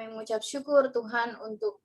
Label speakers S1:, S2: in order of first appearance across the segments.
S1: mengucap syukur Tuhan untuk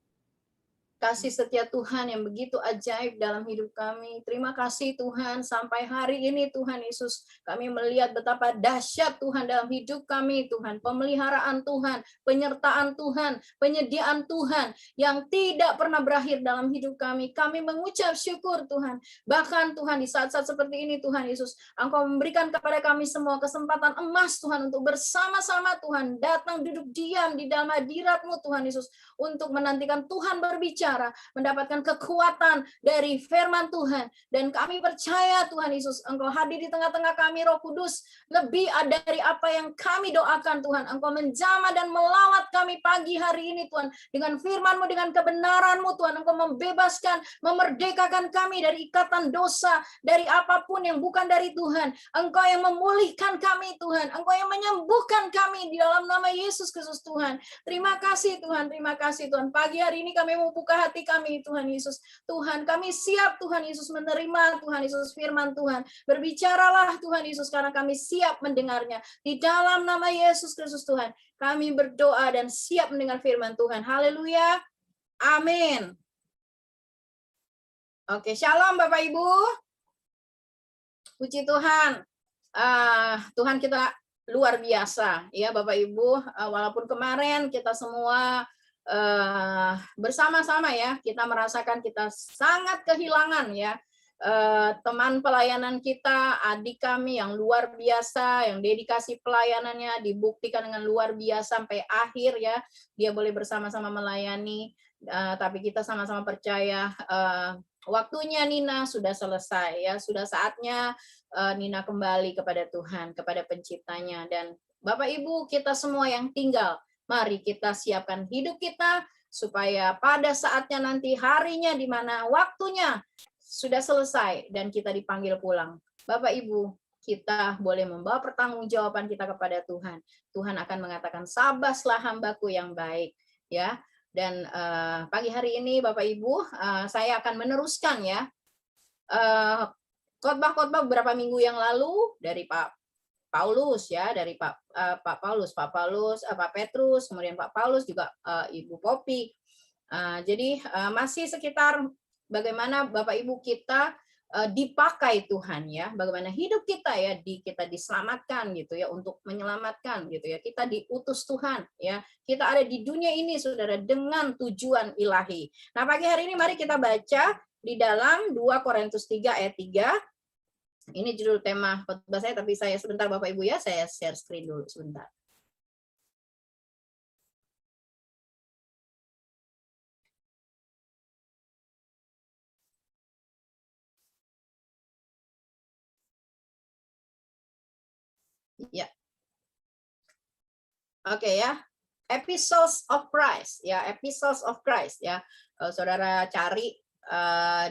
S1: kasih setia Tuhan yang begitu ajaib dalam hidup kami. Terima kasih Tuhan, sampai hari ini Tuhan Yesus, kami melihat betapa dahsyat Tuhan dalam hidup kami Tuhan. Pemeliharaan Tuhan, penyertaan Tuhan, penyediaan Tuhan yang tidak pernah berakhir dalam hidup kami. Kami mengucap syukur Tuhan. Bahkan Tuhan di saat-saat seperti ini Tuhan Yesus, Engkau memberikan kepada kami semua kesempatan emas Tuhan untuk bersama-sama Tuhan datang duduk diam di dalam hadirat-Mu Tuhan Yesus untuk menantikan Tuhan berbicara, mendapatkan kekuatan dari firman Tuhan. Dan kami percaya Tuhan Yesus, Engkau hadir di tengah-tengah kami, Roh Kudus, lebih dari apa yang kami doakan Tuhan. Engkau menjamah dan melawat kami pagi hari ini Tuhan, dengan firman-Mu, dengan kebenaran-Mu Tuhan. Engkau membebaskan, memerdekakan kami dari ikatan dosa, dari apapun yang bukan dari Tuhan. Engkau yang memulihkan kami Tuhan, Engkau yang menyembuhkan kami di dalam nama Yesus Kristus Tuhan. Terima kasih Tuhan, terima kasih Tuhan. Pagi hari ini kami mau buka hati kami Tuhan Yesus. Tuhan, kami siap Tuhan Yesus menerima Tuhan Yesus firman Tuhan. Berbicaralah Tuhan Yesus karena kami siap mendengarnya. Di dalam nama Yesus Kristus Tuhan, kami berdoa dan siap mendengar firman Tuhan. Haleluya. Amin. Oke, shalom Bapak Ibu. Puji Tuhan. Tuhan kita luar biasa ya Bapak Ibu. Walaupun kemarin kita semua bersama-sama ya, kita merasakan kita sangat kehilangan ya teman pelayanan kita, adik kami yang luar biasa, yang dedikasi pelayanannya dibuktikan dengan luar biasa sampai akhir ya, dia boleh bersama-sama melayani. Tapi kita sama-sama percaya waktunya Nina sudah selesai ya, sudah saatnya Nina kembali kepada Tuhan, kepada penciptanya. Dan Bapak Ibu, kita semua yang tinggal, mari kita siapkan hidup kita supaya pada saatnya nanti harinya di mana waktunya sudah selesai dan kita dipanggil pulang. Bapak Ibu, kita boleh membawa pertanggungjawaban kita kepada Tuhan. Tuhan akan mengatakan, "Sabaslah hambaku yang baik." Ya. Dan pagi hari ini Bapak Ibu, saya akan meneruskan ya khotbah-khotbah beberapa minggu yang lalu dari Pak Paulus ya, dari Pak Petrus, kemudian Pak Paulus juga Ibu Popi. Jadi masih sekitar bagaimana Bapak Ibu kita dipakai Tuhan ya, bagaimana hidup kita ya, kita diselamatkan gitu ya, untuk menyelamatkan gitu ya. Kita diutus Tuhan ya. Kita ada di dunia ini Saudara dengan tujuan ilahi. Nah, pagi hari ini mari kita baca di dalam 2 Korintus 3 ayat 3. Ini judul tema khotbah saya, tapi saya sebentar Bapak Ibu ya, saya share screen dulu sebentar. Ya. Oke ya. Epistles of Christ ya, Epistles of Christ ya. Saudara cari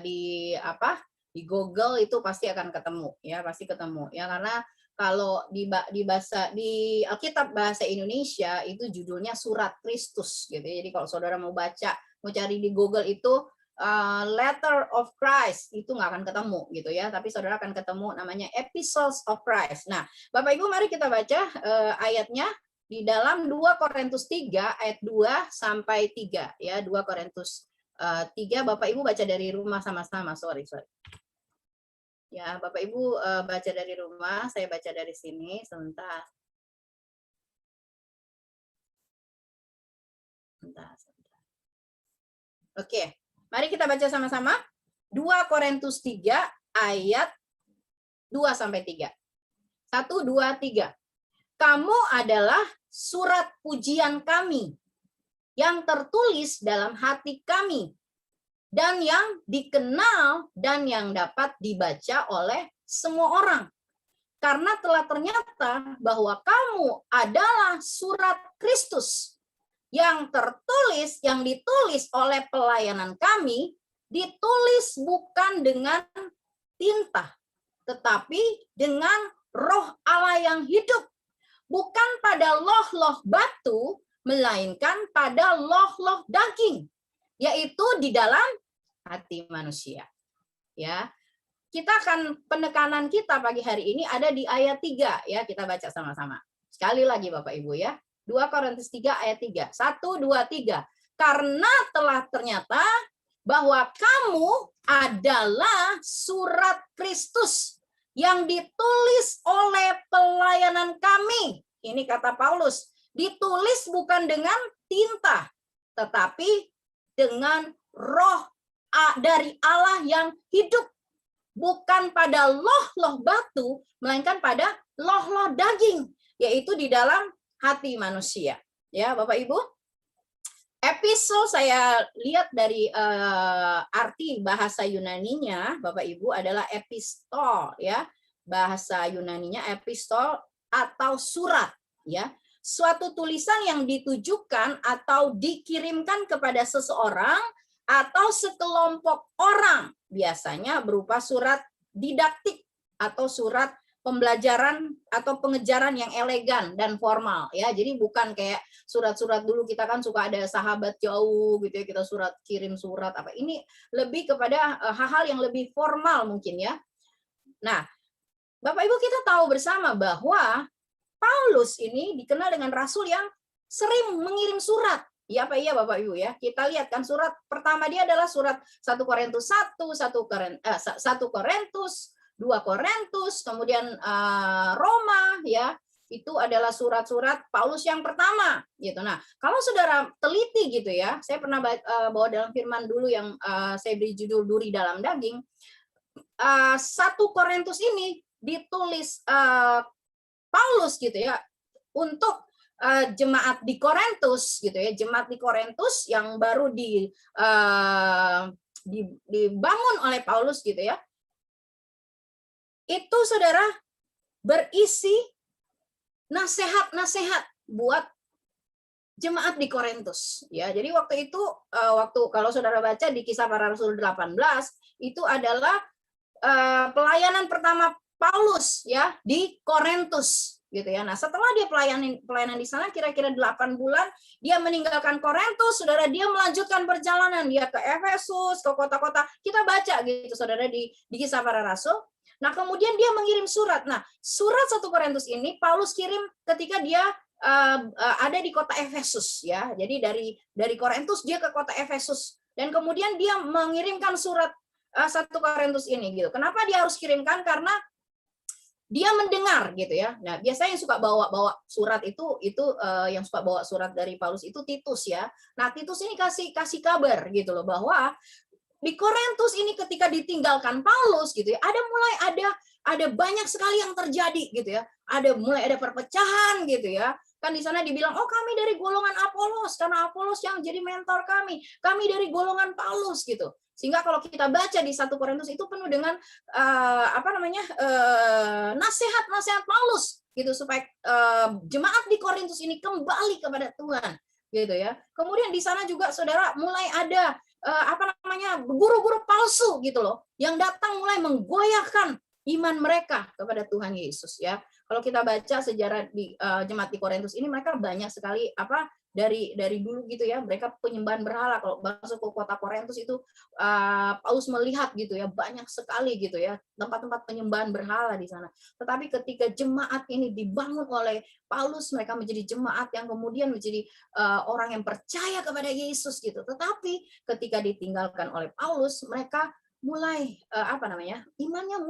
S1: di Google itu pasti akan ketemu ya, pasti ketemu ya, karena kalau di Alkitab bahasa Indonesia itu judulnya Surat Kristus gitu ya. Jadi kalau saudara mau baca, mau cari di Google itu Letter of Christ, itu nggak akan ketemu gitu ya, tapi saudara akan ketemu namanya Epistles of Christ. Nah, Bapak Ibu mari kita baca ayatnya di dalam 2 Korintus 3 ayat 2 sampai 3 ya, 2 Korintus 3. Bapak Ibu baca dari rumah sama-sama, sorry. Ya, Bapak Ibu baca dari rumah, saya baca dari sini sebentar. Oke, mari kita baca sama-sama. 2 Korintus 3 ayat 2 sampai 3. 1, 2, 3. Kamu adalah surat pujian kami yang tertulis dalam hati kami, dan yang dikenal dan yang dapat dibaca oleh semua orang. Karena telah ternyata bahwa kamu adalah surat Kristus yang tertulis, yang ditulis oleh pelayanan kami, ditulis bukan dengan tinta, tetapi dengan Roh Allah yang hidup, bukan pada loh-loh batu, melainkan pada loh-loh daging, yaitu di dalam hati manusia. Ya, kita akan penekanan kita pagi hari ini ada di ayat 3 ya, kita baca sama-sama. Sekali lagi Bapak Ibu ya. 2 Korintus 3 ayat 3. 1, 2, 3. Karena telah ternyata bahwa kamu adalah surat Kristus yang ditulis oleh pelayanan kami. Ini kata Paulus. Ditulis bukan dengan tinta, tetapi dengan roh dari Allah yang hidup. Bukan pada loh-loh batu, melainkan pada loh-loh daging, yaitu di dalam hati manusia. Ya, Bapak Ibu. Epistle saya lihat dari arti bahasa Yunaninya, Bapak Ibu, adalah epistol, ya. Bahasa Yunaninya epistol atau surat, ya. Suatu tulisan yang ditujukan atau dikirimkan kepada seseorang atau sekelompok orang, biasanya berupa surat didaktik atau surat pembelajaran atau pengejaran yang elegan dan formal, ya. Jadi bukan kayak surat-surat dulu kita kan suka ada sahabat jauh gitu ya, kita kirim surat apa. Ini lebih kepada hal-hal yang lebih formal mungkin ya. Nah, Bapak Ibu, kita tahu bersama bahwa Paulus ini dikenal dengan rasul yang sering mengirim surat. Ya apa iya Bapak Ibu ya? Kita lihat kan surat pertama dia adalah surat 1 Korintus 1, 1 Korintus, 2 Korintus, kemudian Roma ya. Itu adalah surat-surat Paulus yang pertama gitu. Nah, kalau Saudara teliti gitu ya, saya pernah bawa dalam firman dulu yang saya beri judul Duri dalam Daging. 1 Korintus ini ditulis Paulus gitu ya untuk jemaat di Korintus gitu ya, jemaat di Korintus yang baru dibangun oleh Paulus gitu ya. Itu Saudara berisi nasihat-nasihat buat jemaat di Korintus ya. Jadi waktu itu kalau Saudara baca di Kisah Para Rasul 18 itu adalah pelayanan pertama Paulus ya di Korintus gitu ya. Nah, setelah dia pelayanan di sana kira-kira 8 bulan, dia meninggalkan Korintus, Saudara, dia melanjutkan perjalanan dia ke Efesus, ke kota-kota. Kita baca gitu Saudara di Kisah Para Rasul. Nah, kemudian dia mengirim surat. Nah, surat 1 Korintus ini Paulus kirim ketika dia ada di kota Efesus ya. Jadi dari Korintus dia ke kota Efesus dan kemudian dia mengirimkan surat 1 Korintus ini gitu. Kenapa dia harus kirimkan? Karena dia mendengar gitu ya. Nah, biasanya yang suka bawa surat itu yang suka bawa surat dari Paulus itu Titus ya. Nah, Titus ini kasih kabar gitu loh bahwa di Korintus ini ketika ditinggalkan Paulus gitu ya, ada banyak sekali yang terjadi gitu ya. Mulai ada perpecahan gitu ya. Kan di sana dibilang, "Oh, kami dari golongan Apolos karena Apolos yang jadi mentor kami. Kami dari golongan Paulus." gitu. Sehingga kalau kita baca di 1 Korintus itu penuh dengan nasihat-nasihat Paulus gitu supaya jemaat di Korintus ini kembali kepada Tuhan gitu ya. Kemudian di sana juga Saudara mulai ada guru-guru palsu gitu loh yang datang mulai menggoyahkan iman mereka kepada Tuhan Yesus ya. Kalau kita baca sejarah di jemaat di Korintus ini, mereka banyak sekali dari dulu gitu ya, mereka penyembahan berhala. Kalau masuk ke kota Korintus itu Paulus melihat gitu ya, banyak sekali gitu ya tempat-tempat penyembahan berhala di sana. Tetapi ketika jemaat ini dibangun oleh Paulus, mereka menjadi jemaat yang kemudian menjadi orang yang percaya kepada Yesus gitu. Tetapi ketika ditinggalkan oleh Paulus, mereka mulai imannya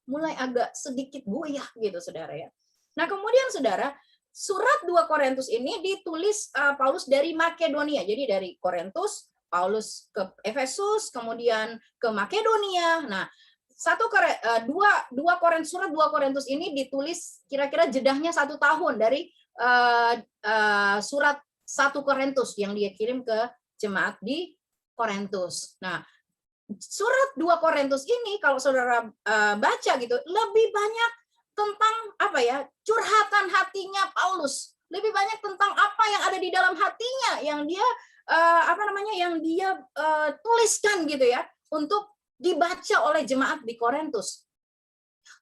S1: mulai agak sedikit goyah gitu Saudara ya. Nah, kemudian Saudara, surat 2 Korintus ini ditulis Paulus dari Makedonia. Jadi dari Korintus, Paulus ke Efesus, kemudian ke Makedonia. Nah, surat 2 Korintus ini ditulis kira-kira jedahnya 1 tahun dari surat 1 Korintus yang dia kirim ke jemaat di Korintus. Nah, surat 2 Korintus ini kalau Saudara baca gitu lebih banyak tentang curhatan hatinya Paulus, lebih banyak tentang apa yang ada di dalam hatinya yang dia tuliskan gitu ya untuk dibaca oleh jemaat di Korintus.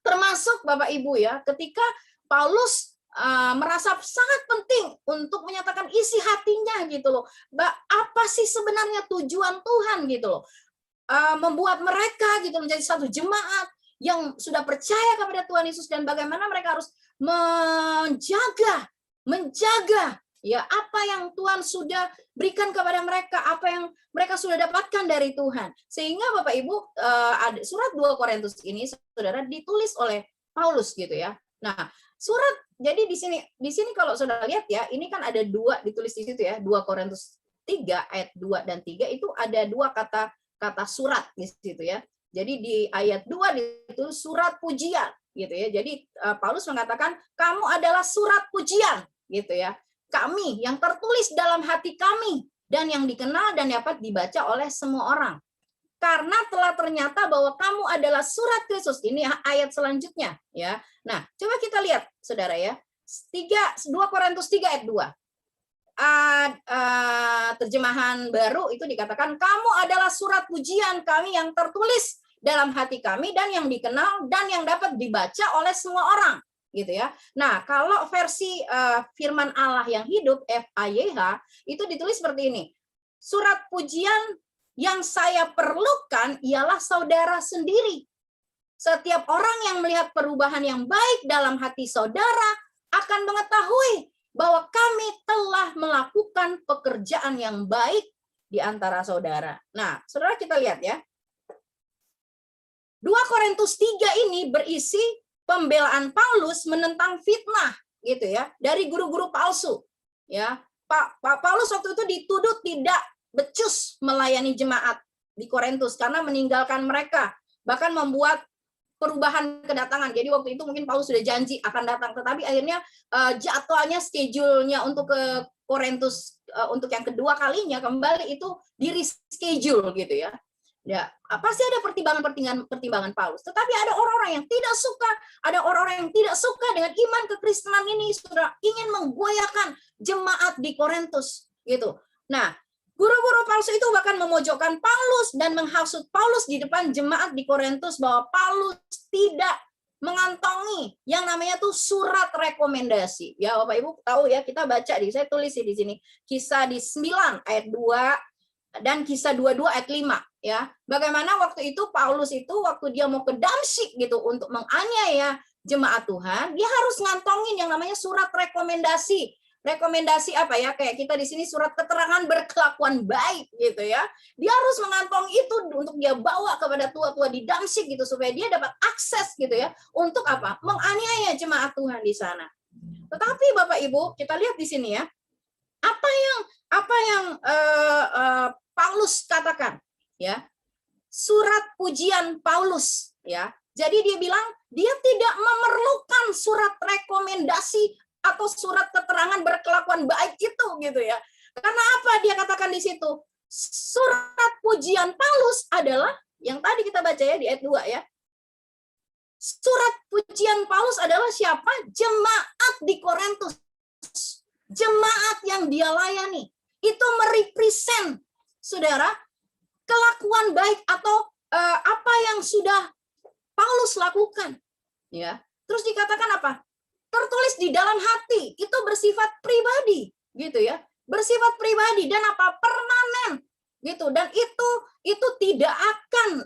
S1: Termasuk Bapak Ibu ya, ketika Paulus merasa sangat penting untuk menyatakan isi hatinya gitu loh. Apa sih sebenarnya tujuan Tuhan gitu loh. Membuat mereka gitu menjadi satu jemaat yang sudah percaya kepada Tuhan Yesus dan bagaimana mereka harus menjaga Ya, apa yang Tuhan sudah berikan kepada mereka, apa yang mereka sudah dapatkan dari Tuhan. Sehingga Bapak Ibu, surat 2 Korintus ini Saudara ditulis oleh Paulus gitu ya. Nah, surat jadi di sini kalau Saudara lihat ya, ini kan ada 2 ditulis di situ ya, 2 Korintus 3 ayat 2 dan 3 itu ada 2 kata surat di situ ya. Jadi di ayat 2 ditulis surat pujian gitu ya. Jadi Paulus mengatakan kamu adalah surat pujian gitu ya. Kami yang tertulis dalam hati kami dan yang dikenal dan dapat dibaca oleh semua orang. Karena telah ternyata bahwa kamu adalah surat Kristus. Ini ayat selanjutnya ya. Nah, coba kita lihat Saudara ya. 2 Korintus 3 ayat 2. Terjemahan baru itu dikatakan kamu adalah surat pujian kami yang tertulis dalam hati kami dan yang dikenal dan yang dapat dibaca oleh semua orang gitu ya. Nah, kalau versi firman Allah yang hidup FAYH itu ditulis seperti ini. Surat pujian yang saya perlukan ialah saudara sendiri. Setiap orang yang melihat perubahan yang baik dalam hati saudara akan mengetahui bahwa kami telah melakukan pekerjaan yang baik di antara saudara. Nah, Saudara kita lihat ya. 2 Korintus 3 ini berisi pembelaan Paulus menentang fitnah gitu ya dari guru-guru palsu ya. Pak Paulus waktu itu dituduh tidak becus melayani jemaat di Korintus karena meninggalkan mereka, bahkan membuat perubahan kedatangan. Jadi waktu itu mungkin Paulus sudah janji akan datang, tetapi akhirnya jadwalnya, schedule-nya untuk ke Korintus untuk yang kedua kalinya kembali itu di reschedule gitu ya. Ya, pasti ada pertimbangan Paulus. Tetapi ada orang-orang yang tidak suka, ada orang-orang yang tidak suka dengan iman kekristenan ini, Saudara, ingin menggoyahkan jemaat di Korintus gitu. Nah, guru-guru palsu itu bahkan memojokkan Paulus dan menghasut Paulus di depan jemaat di Korintus bahwa Paulus tidak mengantongi yang namanya tuh surat rekomendasi. Ya, Bapak Ibu tahu ya, kita baca saya tulis di sini. Kisah di 9 ayat 2 dan Kisah 22 ayat 5 ya. Bagaimana waktu itu Paulus itu waktu dia mau ke Damsyik gitu untuk menganiaya jemaat Tuhan, dia harus ngantongin yang namanya surat rekomendasi. Rekomendasi apa ya? Kayak kita di sini surat keterangan berkelakuan baik gitu ya. Dia harus mengantongi itu untuk dia bawa kepada tua-tua di Damsyik gitu supaya dia dapat akses gitu ya untuk apa? Menganiaya jemaat Tuhan di sana. Tetapi Bapak Ibu, kita lihat di sini ya. Apa yang Paulus katakan ya? Surat pujian Paulus ya. Jadi dia bilang dia tidak memerlukan surat rekomendasi atau surat keterangan berkelakuan baik itu gitu ya. Karena apa dia katakan di situ? Surat pujian Paulus adalah yang tadi kita baca ya di ayat 2 ya. Surat pujian Paulus adalah siapa? Jemaat di Korintus. Jemaat yang dia layani. Itu merepresent Saudara kelakuan baik atau apa yang sudah Paulus lakukan ya. Terus dikatakan apa? Tertulis di dalam hati, itu bersifat pribadi gitu ya. Bersifat pribadi dan apa? Permanen gitu. Dan itu tidak akan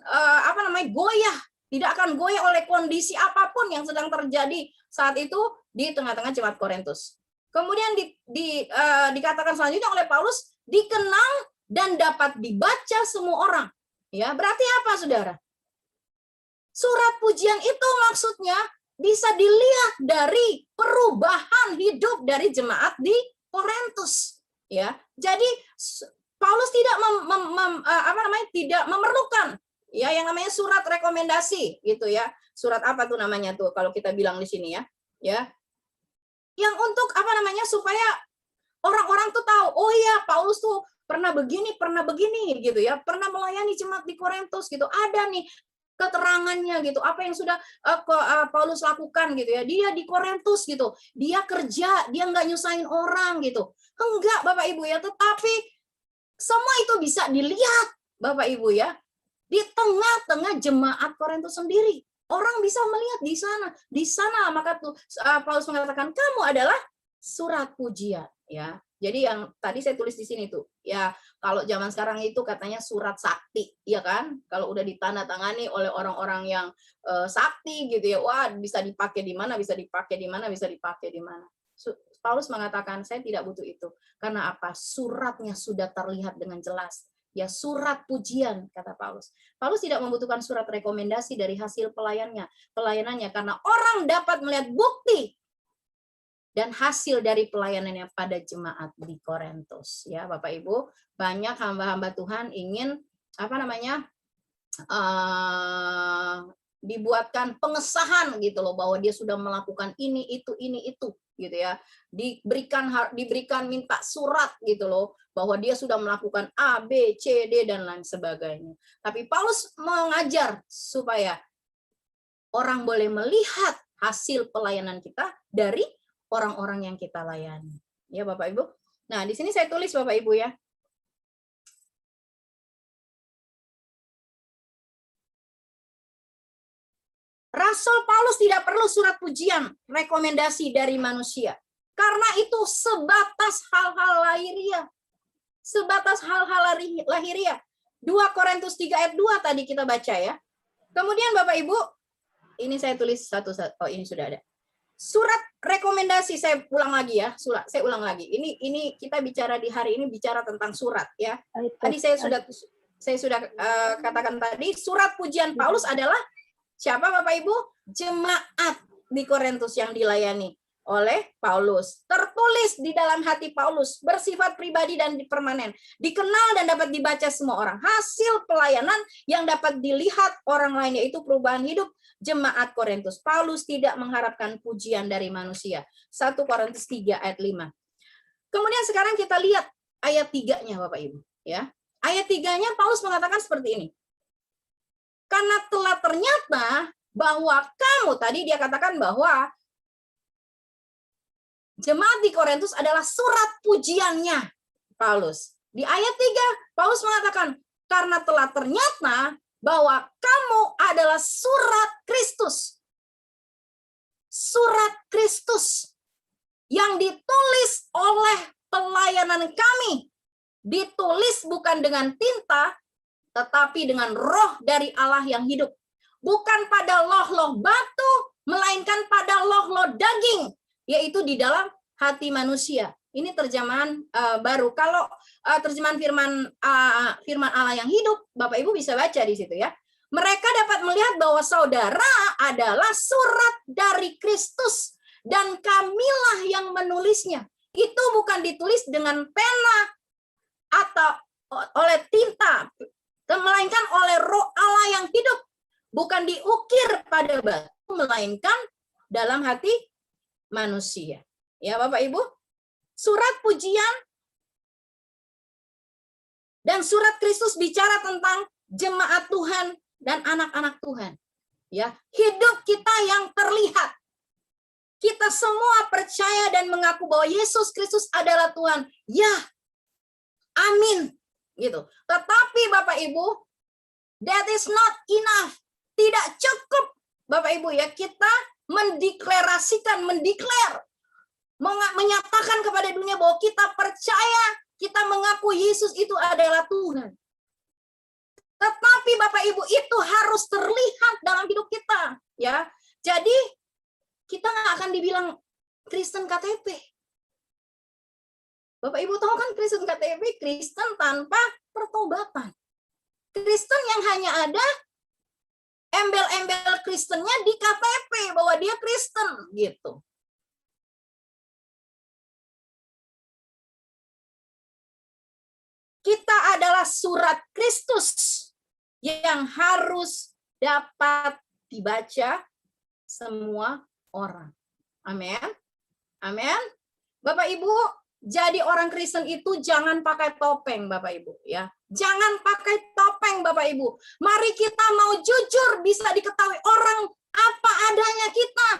S1: goyah, tidak akan goyah oleh kondisi apapun yang sedang terjadi saat itu di tengah-tengah jemaat Korintus. Kemudian dikatakan selanjutnya oleh Paulus, dikenal dan dapat dibaca semua orang. Ya, berarti apa, Saudara? Surat pujian itu maksudnya bisa dilihat dari perubahan hidup dari jemaat di Korintus. Ya, jadi Paulus tidak tidak memerlukan ya yang namanya surat rekomendasi gitu ya. Surat apa tuh namanya tuh kalau kita bilang di sini ya. Ya. Yang untuk supaya orang-orang tuh tahu, oh ya Paulus tuh pernah begini gitu ya, pernah melayani jemaat di Korintus gitu, ada nih keterangannya gitu, apa yang sudah Paulus lakukan gitu ya, dia di Korintus gitu, dia kerja, dia nggak nyusahin orang gitu, enggak Bapak Ibu ya, tetapi semua itu bisa dilihat Bapak Ibu ya, di tengah-tengah jemaat Korintus sendiri, orang bisa melihat di sana maka tuh Paulus mengatakan kamu adalah surat pujian ya. Jadi yang tadi saya tulis di sini tuh, ya kalau zaman sekarang itu katanya surat sakti, ya kan? Kalau udah ditandatangani oleh orang-orang yang sakti gitu ya, wah bisa dipakai di mana, bisa dipakai di mana, bisa dipakai di mana. Paulus mengatakan, saya tidak butuh itu. Karena apa? Suratnya sudah terlihat dengan jelas. Ya, surat pujian, kata Paulus. Paulus tidak membutuhkan surat rekomendasi dari hasil pelayanannya, karena orang dapat melihat bukti dan hasil dari pelayanannya pada jemaat di Korintus. Ya, Bapak Ibu, banyak hamba-hamba Tuhan ingin dibuatkan pengesahan gitu loh, bahwa dia sudah melakukan ini itu gitu ya, diberikan minta surat gitu loh, bahwa dia sudah melakukan A, B, C, D dan lain sebagainya. Tapi Paulus mengajar supaya orang boleh melihat hasil pelayanan kita dari orang-orang yang kita layani. Ya Bapak Ibu. Nah, di sini saya tulis Bapak Ibu ya. Rasul Paulus tidak perlu surat pujian, rekomendasi dari manusia. Karena itu sebatas hal-hal lahiriah. Sebatas hal-hal lahiriah. 2 Korintus 3 ayat 2 tadi kita baca ya. Kemudian Bapak Ibu, ini saya tulis satu-satu. Oh, ini sudah ada. Surat rekomendasi, saya ulang lagi ya. Saya ulang lagi. Ini kita bicara di hari ini bicara tentang surat ya. Tadi saya sudah katakan tadi, surat pujian Paulus adalah siapa Bapak Ibu? Jemaat di Korintus yang dilayani oleh Paulus. Tertulis di dalam hati Paulus, bersifat pribadi dan permanen. Dikenal dan dapat dibaca semua orang. Hasil pelayanan yang dapat dilihat orang lain, yaitu perubahan hidup jemaat Korintus. Paulus tidak mengharapkan pujian dari manusia. 1 Korintus 3 ayat 5. Kemudian sekarang kita lihat ayat 3-nya Bapak Ibu. Ya. Ayat 3-nya Paulus mengatakan seperti ini. Karena telah ternyata bahwa kamu, tadi dia katakan bahwa jemaat di Korintus adalah surat pujiannya Paulus. Di ayat 3, Paulus mengatakan, karena telah ternyata bahwa kamu adalah surat Kristus. Surat Kristus yang ditulis oleh pelayanan kami. Ditulis bukan dengan tinta, tetapi dengan roh dari Allah yang hidup. Bukan pada loh-loh batu, melainkan pada loh-loh daging, yaitu di dalam hati manusia. Ini terjemahan baru. Kalau terjemahan firman Allah yang hidup, Bapak Ibu bisa baca di situ ya. Mereka dapat melihat bahwa saudara adalah surat dari Kristus dan kamilah yang menulisnya. Itu bukan ditulis dengan pena atau oleh tinta, melainkan oleh roh Allah yang hidup. Bukan diukir pada batu, melainkan dalam hati manusia. Ya Bapak Ibu, surat pujian dan surat Kristus bicara tentang jemaat Tuhan dan anak-anak Tuhan. Ya, hidup kita yang terlihat. Kita semua percaya dan mengaku bahwa Yesus Kristus adalah Tuhan. Ya, amin. Gitu. Tetapi Bapak Ibu, that is not enough. Tidak cukup Bapak Ibu ya, kita mendeklarasikan, menyatakan kepada dunia bahwa kita percaya, kita mengaku Yesus itu adalah Tuhan. Tetapi Bapak Ibu, itu harus terlihat dalam hidup kita, ya. Jadi kita nggak akan dibilang Kristen KTP. Bapak Ibu tahu kan Kristen KTP, Kristen tanpa pertobatan. Kristen yang hanya ada embel-embel Kristennya di KTP bahwa dia Kristen gitu. Kita adalah surat Kristus yang harus dapat dibaca semua orang. Amin. Amin. Bapak Ibu, jadi orang Kristen itu jangan pakai topeng Bapak Ibu ya. Jangan pakai topeng Bapak Ibu. Mari kita mau jujur, bisa diketahui orang apa adanya kita.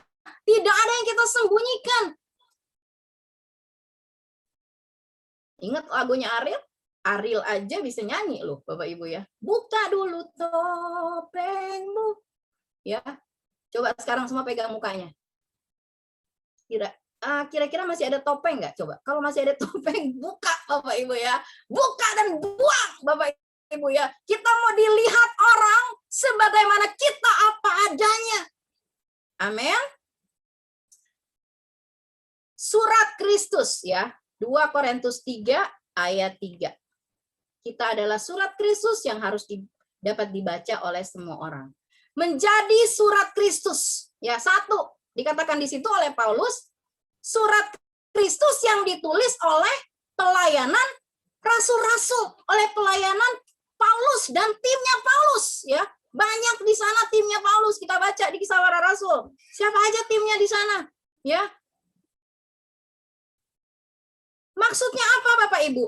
S1: Tidak ada yang kita sembunyikan. Ingat lagunya Ariel? Ariel aja bisa nyanyi loh Bapak Ibu ya. Buka dulu topengmu. Ya. Coba sekarang semua pegang mukanya. Kira-kira masih ada topeng nggak? Coba. Kalau masih ada topeng, buka Bapak Ibu ya. Buka dan buang Bapak Ibu ya. Kita mau dilihat orang sebagaimana kita apa adanya. Amin. surat Kristus ya. 2 Korintus 3 ayat 3. Kita adalah surat Kristus yang harus dapat dibaca oleh semua orang. Menjadi surat Kristus. Ya, satu dikatakan di situ oleh Paulus, surat Kristus yang ditulis oleh pelayanan rasul-rasul, oleh pelayanan Paulus dan timnya Paulus ya. Banyak di sana timnya Paulus, kita baca di Kisah Para Rasul. Siapa aja timnya di sana? Ya. Maksudnya apa Bapak Ibu?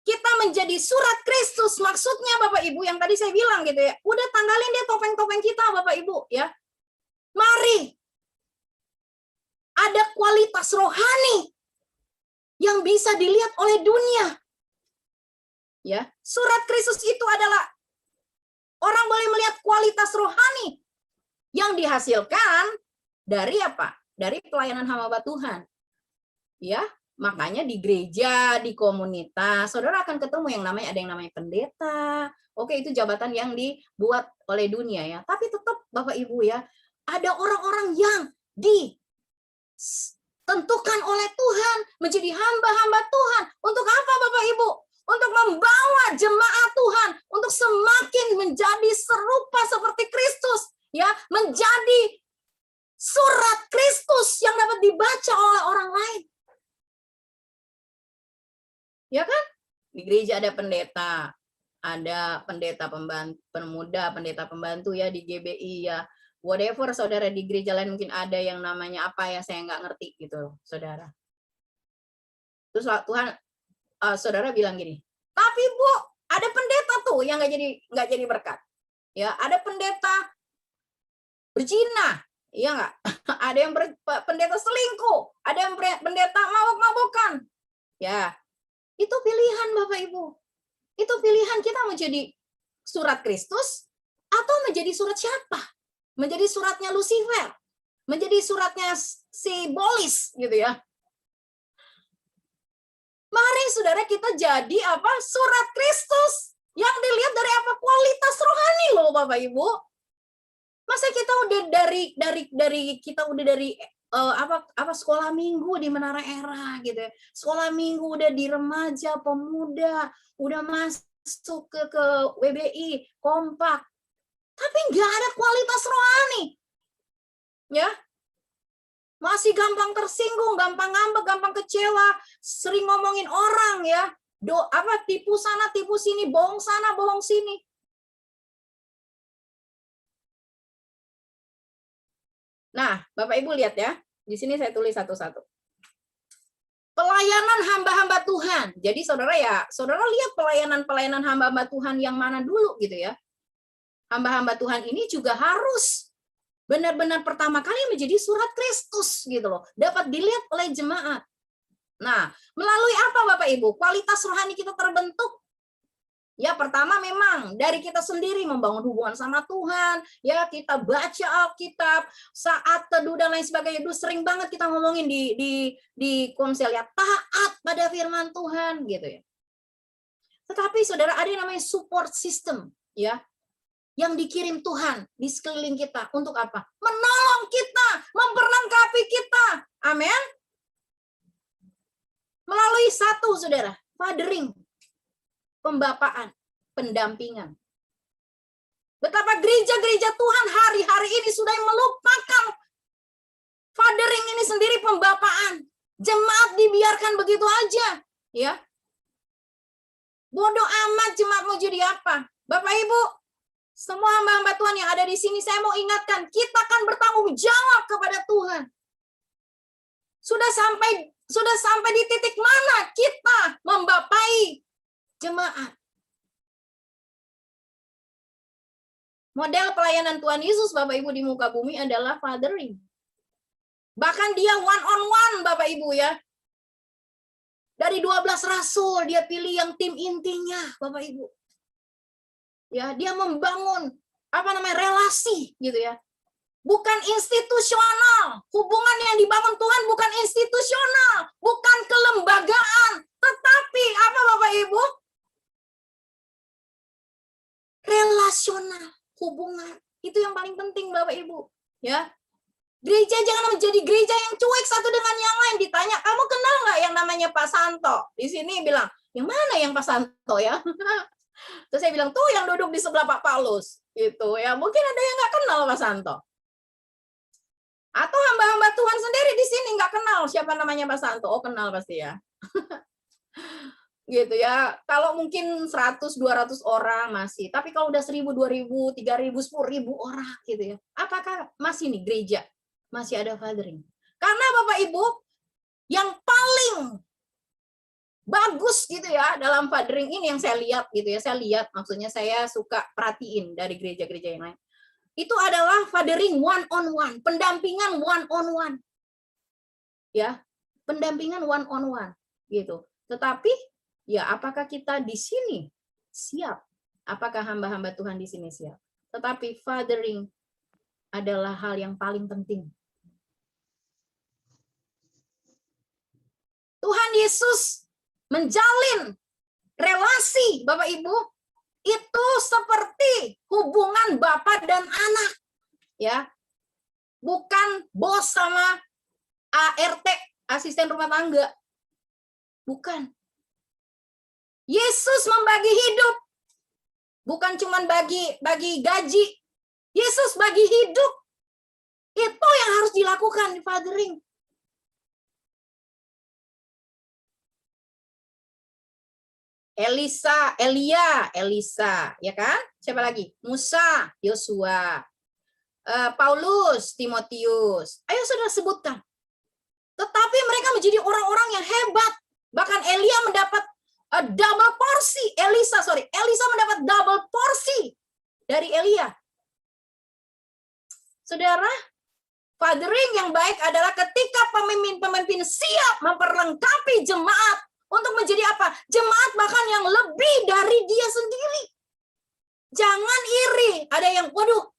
S1: Kita menjadi surat Kristus, maksudnya Bapak Ibu yang tadi saya bilang gitu ya. Udah tanggalin deh topeng-topeng kita Bapak Ibu ya. Mari ada kualitas rohani yang bisa dilihat oleh dunia. Ya, surat Kristus itu adalah orang boleh melihat kualitas rohani yang dihasilkan dari apa? Dari pelayanan hamba Tuhan. Ya, makanya di gereja, di komunitas, saudara akan ketemu yang namanya ada yang namanya pendeta. Oke, itu jabatan yang dibuat oleh dunia ya. Tapi tetap Bapak Ibu ya, ada orang-orang yang ditentukan oleh Tuhan menjadi hamba-hamba Tuhan. Untuk apa Bapak Ibu? Untuk membawa jemaat Tuhan untuk semakin menjadi serupa seperti Kristus, ya, menjadi surat Kristus yang dapat dibaca oleh orang lain. Ya kan? Di gereja ada pendeta pemuda, pendeta pembantu ya di GBI ya. Whatever saudara, di gereja lain mungkin ada yang namanya apa ya, saya nggak ngerti gitu, saudara. Terus Tuhan saudara bilang gini, tapi Bu, ada pendeta tuh yang nggak jadi berkat. Ya, ada pendeta berzina, iya nggak? Ada yang pendeta selingkuh, ada yang pendeta mabuk-mabukan. Ya, itu pilihan Bapak Ibu. Itu pilihan kita menjadi surat Kristus atau menjadi surat siapa? Menjadi suratnya Lucifer, menjadi suratnya si Bolis gitu ya. Mari saudara kita jadi apa? Surat Kristus yang dilihat dari apa? Kualitas rohani loh Bapak Ibu. Masa kita udah dari sekolah minggu di Menara Era gitu ya. Sekolah minggu udah di remaja, pemuda, udah masuk ke WBI, kompak. Tapi nggak ada kualitas rohani. Ya. Masih gampang tersinggung, gampang ngambek, gampang kecewa, sering ngomongin orang ya. Tipu sana, tipu sini, bohong sana, bohong sini. Nah, Bapak Ibu lihat ya. Di sini saya tulis satu-satu. Pelayanan hamba-hamba Tuhan. Jadi saudara lihat pelayanan hamba-hamba Tuhan yang mana dulu gitu ya. Hamba-hamba Tuhan ini juga harus benar-benar pertama kali menjadi surat Kristus gitu loh. Dapat dilihat oleh jemaat. Nah, melalui apa Bapak Ibu? Kualitas rohani kita terbentuk. Ya, pertama memang dari kita sendiri membangun hubungan sama Tuhan. Ya, kita baca Alkitab, saat teduh dan lain sebagainya. Itu sering banget kita ngomongin di konsel ya, taat pada firman Tuhan gitu ya. Tetapi saudara, ada yang namanya support system ya, yang dikirim Tuhan di sekeliling kita untuk apa? Menolong kita, memperlengkapi kita. Amin. Melalui satu saudara, fathering, pembapaan, pendampingan. Betapa gereja-gereja Tuhan hari-hari ini sudah melupakan fathering ini sendiri, pembapaan. Jemaat dibiarkan begitu aja, ya. Bodoh amat jemaat mau jadi apa? Bapak Ibu, semua hamba-hamba Tuhan yang ada di sini, saya mau ingatkan, kita akan bertanggung jawab kepada Tuhan. Sudah sampai di titik mana kita membapai jemaat. Model pelayanan Tuhan Yesus Bapak Ibu di muka bumi adalah fathering. Bahkan dia one on one Bapak Ibu ya. Dari 12 rasul dia pilih yang tim intinya Bapak Ibu. Ya, dia membangun relasi gitu ya. Bukan institusional. Hubungan yang dibangun Tuhan bukan institusional, bukan kelembagaan, tetapi apa Bapak Ibu? Relasional, hubungan. Itu yang paling penting Bapak Ibu, ya. Gereja jangan menjadi gereja yang cuek satu dengan yang lain. Ditanya, kamu kenal nggak yang namanya Pak Santo? Di sini bilang, yang mana yang Pak Santo ya? Terus saya bilang, tuh yang duduk di sebelah Pak Paulus. Gitu ya. Mungkin ada yang nggak kenal Pak Santo. Atau hamba-hamba Tuhan sendiri di sini nggak kenal siapa namanya Pak Santo. Oh, kenal pasti ya. Gitu ya. Kalau mungkin 100, 200 orang masih. Tapi kalau udah 1000, 2000, 3000, 10.000 orang gitu ya. Apakah masih nih gereja? Masih ada fathering. Karena Bapak Ibu, yang paling bagus gitu ya dalam fathering ini yang saya lihat gitu ya. Saya lihat, maksudnya saya suka perhatiin dari gereja-gereja yang lain. Itu adalah fathering one on one, pendampingan one on one. Ya, pendampingan one on one gitu. Tetapi ya apakah kita di sini siap? Apakah hamba-hamba Tuhan di sini siap? Tetapi fathering adalah hal yang paling penting. Tuhan Yesus menjalin relasi Bapak Ibu itu seperti hubungan Bapak dan anak, ya. Bukan bos sama ART, asisten rumah tangga. Bukan. Yesus membagi hidup. Bukan cuma bagi gaji. Yesus bagi hidup. Itu yang harus dilakukan di fathering. Elisa, ya kan? Siapa lagi? Musa, Yosua, Paulus, Timotius. Ayo sudah sebutkan. Tetapi mereka menjadi orang-orang yang hebat. Bahkan Elisa mendapat double porsi. Elisa mendapat double porsi dari Elia. Saudara, fathering yang baik adalah ketika pemimpin-pemimpin siap memperlengkapi jemaat untuk menjadi apa? Jemaat bahkan yang lebih dari dia sendiri. Jangan iri. Ada yang, waduh,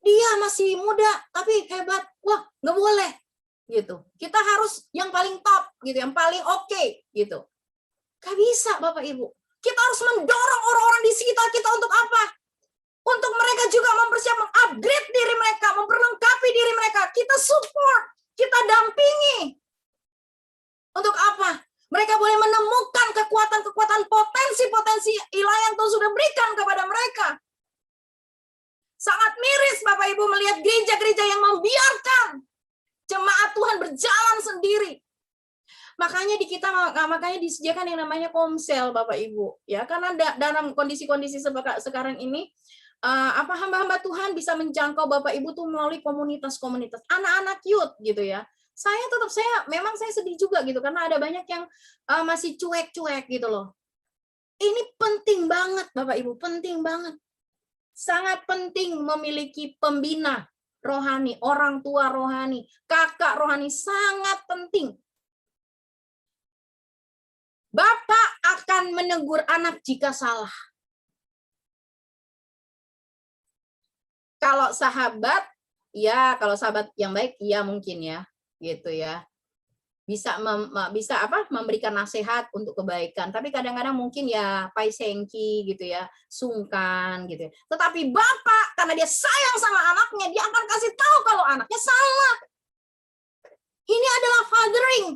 S1: dia masih muda tapi hebat. Wah, nggak boleh. Gitu. Kita harus yang paling top, gitu, yang paling oke, gitu. Gak bisa, Bapak Ibu. Kita harus mendorong orang-orang di sekitar kita untuk apa? Untuk mereka juga mempersiapkan, upgrade diri mereka, memperlengkapi diri mereka. Kita support, kita dampingi. Untuk apa? Mereka boleh menemukan kekuatan-kekuatan potensi-potensi ilahi yang Tuhan sudah berikan kepada mereka. Sangat miris Bapak Ibu melihat gereja-gereja yang membiarkan jemaat Tuhan berjalan sendiri. Makanya disediakan yang namanya komsel Bapak Ibu. Ya, karena dalam kondisi-kondisi sekarang ini hamba-hamba Tuhan bisa menjangkau Bapak Ibu tuh melalui komunitas-komunitas anak-anak youth gitu ya. Memang saya sedih juga gitu karena ada banyak yang masih cuek-cuek gitu loh. Ini penting banget Bapak Ibu, penting banget. Sangat penting memiliki pembina rohani, orang tua rohani, kakak rohani, sangat penting. Bapak akan menegur anak jika salah. Kalau sahabat yang baik, ya mungkin ya, gitu ya. Bisa memberikan nasihat untuk kebaikan, tapi kadang-kadang mungkin ya paisengki gitu ya, sungkan gitu ya. Tetapi Bapak karena dia sayang sama anaknya, dia akan kasih tahu kalau anaknya salah. Ini adalah fathering.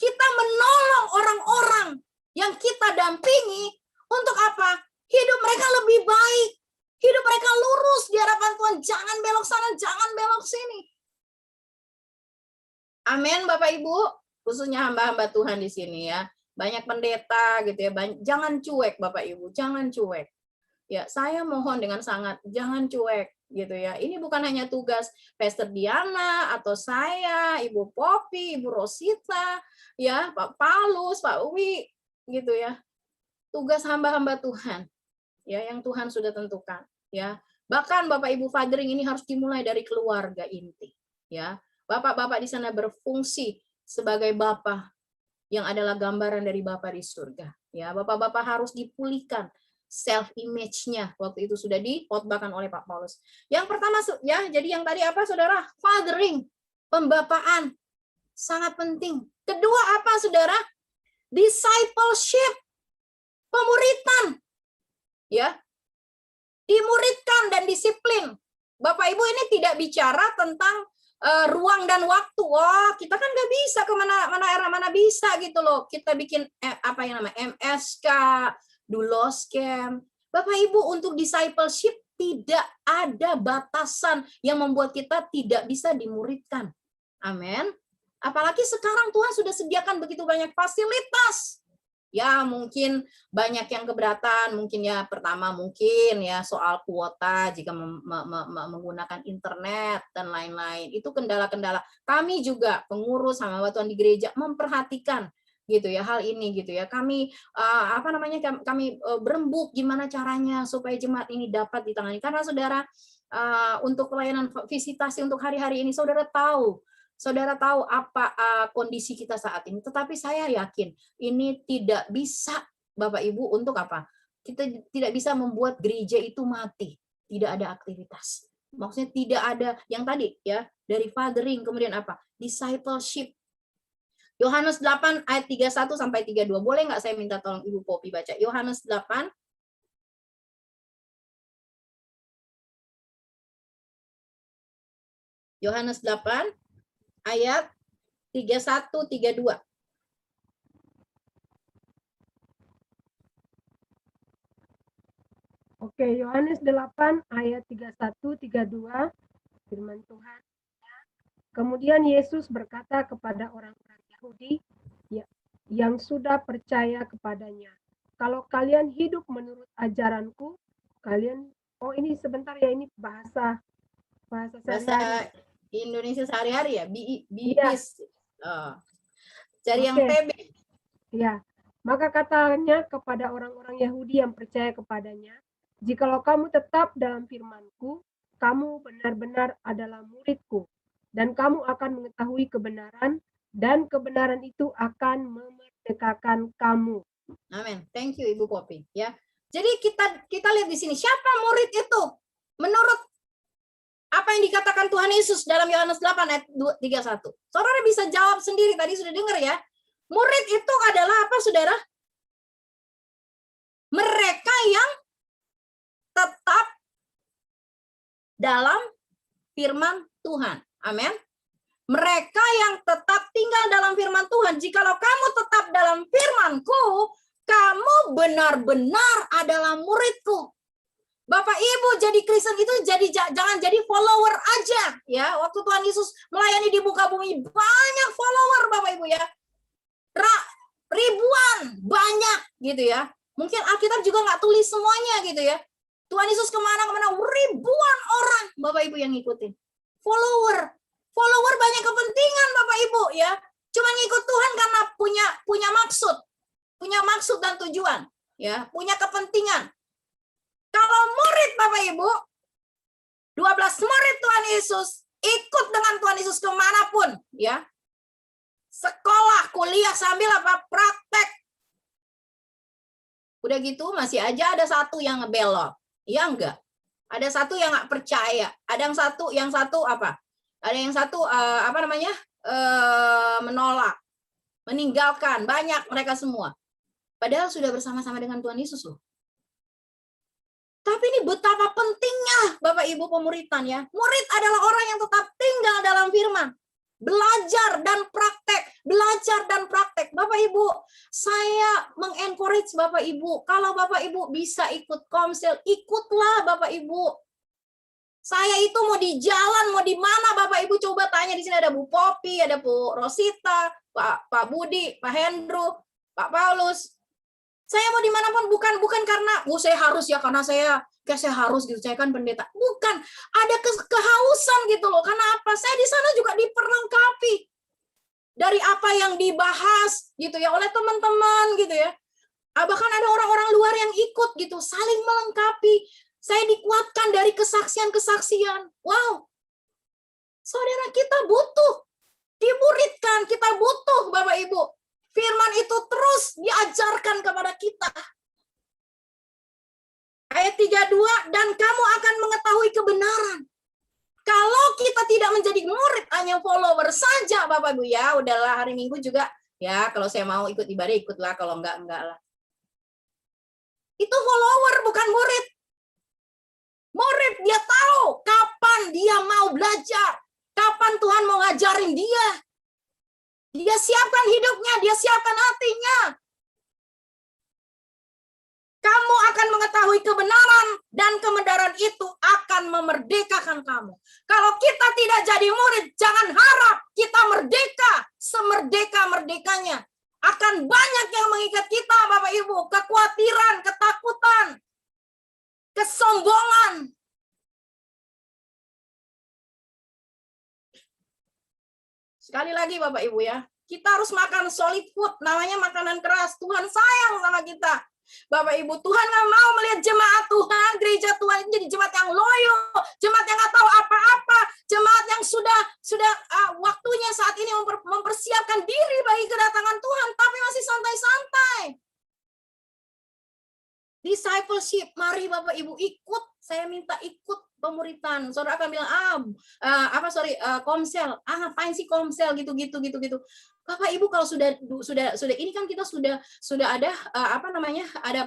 S1: Kita menolong orang-orang yang kita dampingi untuk apa? Hidup mereka lebih baik. Hidup mereka lurus di hadapan Tuhan. Jangan belok sana, jangan belok sini. Amin Bapak Ibu, khususnya hamba-hamba Tuhan di sini ya. Banyak pendeta gitu ya, jangan cuek Bapak Ibu, jangan cuek. Ya, saya mohon dengan sangat jangan cuek gitu ya. Ini bukan hanya tugas Pastor Diana atau saya, Ibu Poppy, Ibu Rosita, ya, Pak Paulus, Pak Uwi gitu ya. Tugas hamba-hamba Tuhan ya yang Tuhan sudah tentukan ya. Bahkan Bapak Ibu fathering ini harus dimulai dari keluarga inti ya. Bapak-bapak di sana berfungsi sebagai bapak yang adalah gambaran dari Bapa di surga. Ya, bapak-bapak harus dipulihkan self image-nya. Waktu itu sudah dikotbahkan oleh Pak Paulus. Yang pertama ya, jadi yang tadi apa Saudara? Fathering, pembapaan. Sangat penting. Kedua apa Saudara? Discipleship. Pemuritan. Ya. Dimuridkan dan disiplin Bapak Ibu ini tidak bicara tentang ruang dan waktu. Wah, kita kan nggak bisa mana bisa gitu loh. Kita bikin apa yang namanya MSK, Dulos Camp. Bapak Ibu, untuk discipleship tidak ada batasan yang membuat kita tidak bisa dimuridkan. Amin. Apalagi sekarang Tuhan sudah sediakan begitu banyak fasilitas. Ya, mungkin banyak yang keberatan, mungkin ya pertama mungkin ya soal kuota jika menggunakan internet dan lain-lain. Itu kendala-kendala. Kami juga pengurus sama Tuhan di gereja memperhatikan gitu ya hal ini gitu ya. Kami kami berembuk gimana caranya supaya jemaat ini dapat ditangani, karena saudara untuk pelayanan visitasi untuk hari-hari ini saudara tahu apa kondisi kita saat ini. Tetapi saya yakin ini tidak bisa, Bapak Ibu, untuk apa? Kita tidak bisa membuat gereja itu mati. Tidak ada aktivitas. Maksudnya tidak ada yang tadi ya, dari fathering, kemudian apa? Discipleship. Yohanes 8 ayat 31 sampai 32. Boleh nggak saya minta tolong Ibu Popi baca? Yohanes 8 ayat 31-32.
S2: Oke, Yohanes 8 ayat 31-32, firman Tuhan. Kemudian Yesus berkata kepada orang-orang Yahudi yang sudah percaya kepadanya, kalau kalian hidup menurut ajaranku, kalian, ini sebentar ya, ini bahasa
S1: Indonesia sehari-hari ya,
S2: Yes.
S1: Cari yang PB.
S2: Ya, maka katanya kepada orang-orang Yahudi yang percaya kepadanya, jikalau kamu tetap dalam firman-Ku, kamu benar-benar adalah murid-Ku, dan kamu akan mengetahui kebenaran, dan kebenaran itu akan memerdekakan kamu.
S1: Amin. Thank you Ibu Popi ya. Jadi kita lihat di sini siapa murid itu menurut apa yang dikatakan Tuhan Yesus dalam Yohanes 8 ayat 31. Saudara bisa jawab sendiri, tadi sudah dengar ya. Murid itu adalah apa, Saudara? Mereka yang tetap dalam firman Tuhan. Amin. Mereka yang tetap tinggal dalam firman Tuhan. Jikalau kamu tetap dalam firman-Ku, kamu benar-benar adalah murid-Ku. Bapak Ibu, jadi Kristen itu jangan jadi follower aja ya. Waktu Tuhan Yesus melayani di muka bumi, banyak follower Bapak Ibu ya. Ribuan, banyak gitu ya. Mungkin Alkitab juga nggak tulis semuanya gitu ya. Tuhan Yesus kemana-kemana, ribuan orang Bapak Ibu yang ngikutin. Follower banyak kepentingan Bapak Ibu ya. Cuma ngikut Tuhan karena punya maksud dan tujuan ya, punya kepentingan. Kalau murid Bapak Ibu, 12 murid Tuhan Yesus ikut dengan Tuhan Yesus kemanapun ya. Sekolah, kuliah sambil apa? Praktek. Udah gitu masih aja ada satu yang ngebelot. Iya enggak? Ada satu yang nggak percaya. Ada yang satu apa? Ada yang satu menolak, meninggalkan. Banyak mereka semua. Padahal sudah bersama-sama dengan Tuhan Yesus loh. Tapi ini betapa pentingnya Bapak Ibu pemuritan ya. Murid adalah orang yang tetap tinggal dalam firman. Belajar dan praktek. Bapak Ibu, saya mengencourage Bapak Ibu. Kalau Bapak Ibu bisa ikut komsel, ikutlah Bapak Ibu. Saya itu mau di jalan, mau di mana Bapak Ibu coba tanya, di sini ada Bu Popi, ada Bu Rosita, Pak Budi, Pak Hendro, Pak Paulus. Saya mau dimanapun bukan karena saya harus ya, karena saya harus gitu, saya kan pendeta. Bukan, ada kehausan gitu loh. Karena apa? Saya di sana juga diperlengkapi dari apa yang dibahas gitu ya oleh teman-teman gitu ya. Bahkan ada orang-orang luar yang ikut gitu, saling melengkapi. Saya dikuatkan dari kesaksian-kesaksian. Wow. Saudara, kita butuh dimuridkan, kita butuh Bapak Ibu. Firman itu terus diajarkan kepada kita. Ayat 32, dan kamu akan mengetahui kebenaran. Kalau kita tidak menjadi murid, hanya follower saja Bapak Ibu ya, udahlah hari Minggu juga. Ya, kalau saya mau ikut ibadah, ikutlah. Kalau enggak lah. Itu follower, bukan murid. Murid dia tahu kapan Kapan dia mau belajar? Kapan Tuhan mau ngajarin dia? Dia siapkan hidupnya, dia siapkan hatinya. Kamu akan mengetahui kebenaran, dan kebenaran itu akan memerdekakan kamu. Kalau kita tidak jadi murid, jangan harap kita merdeka, semerdeka-merdekanya. Akan banyak yang mengikat kita, Bapak Ibu. Kekhawatiran, ketakutan, kesombongan. Sekali lagi Bapak Ibu ya, kita harus makan solid food, namanya makanan keras. Tuhan sayang sama kita. Bapak Ibu, Tuhan nggak mau melihat jemaat Tuhan, gereja Tuhan itu jadi jemaat yang loyo, jemaat yang nggak tahu apa-apa, jemaat yang sudah waktunya saat ini mempersiapkan diri bagi kedatangan Tuhan, tapi masih santai-santai. Discipleship, mari Bapak Ibu ikut. Saya minta ikut pemuritan. Saudara akan bilang, komsel. Ngapain sih komsel gitu. Bapak Ibu kalau sudah ini kan kita sudah ada ada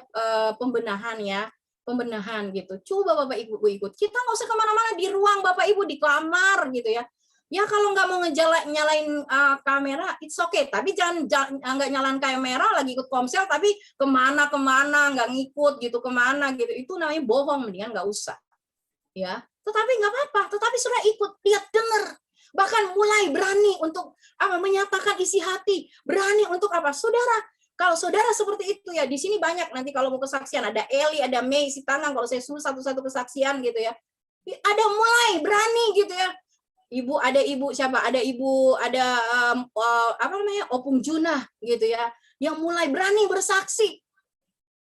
S1: pembenahan ya. Pembenahan gitu. Coba Bapak Ibu ikut. Kita nggak usah kemana-mana, di ruang Bapak Ibu, di kamar gitu ya. Ya kalau nggak mau nyalain kamera, it's okay. Tapi jangan nggak nyalain kamera lagi ikut komsel, tapi kemana nggak ngikut gitu, kemana gitu. Itu namanya bohong, mendingan nggak usah. Ya, tetapi nggak apa-apa. Tetapi sudah ikut, lihat, dengar, bahkan mulai berani untuk menyatakan isi hati, berani untuk saudara. Kalau saudara seperti itu ya, di sini banyak nanti kalau mau kesaksian, ada Eli, ada Mei, si Tanang, kalau saya suruh satu-satu kesaksian gitu ya. Ada mulai berani gitu ya. Ada ibu Opung Junah gitu ya, yang mulai berani bersaksi.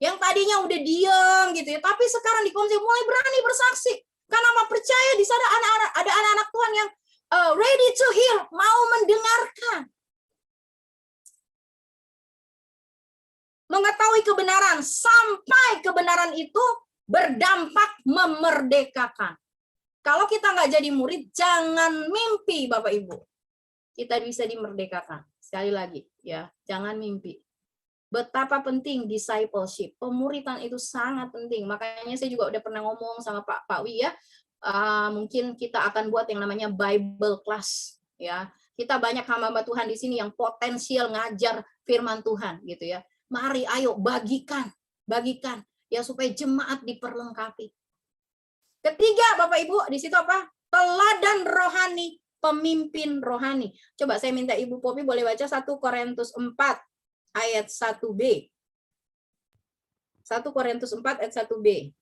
S1: Yang tadinya udah diam gitu ya, tapi sekarang di komsel mulai berani bersaksi. Karena mau percaya di sana ada anak-anak Tuhan yang ready to hear, mau mendengarkan. Mengetahui kebenaran sampai kebenaran itu berdampak memerdekakan. Kalau kita nggak jadi murid, jangan mimpi Bapak Ibu. Kita bisa dimerdekakan. Sekali lagi ya, jangan mimpi. Betapa penting discipleship. Pemuritan itu sangat penting. Makanya saya juga udah pernah ngomong sama Pak Wi ya. Mungkin kita akan buat yang namanya Bible class ya. Kita banyak hamba Tuhan di sini yang potensial ngajar firman Tuhan gitu ya. Mari ayo bagikan ya supaya jemaat diperlengkapi. Ketiga, Bapak Ibu, di situ apa? Teladan rohani, pemimpin rohani. Coba saya minta Ibu Popi boleh baca 1 Korintus 4 ayat 1b. 1 Korintus 4 ayat 1b.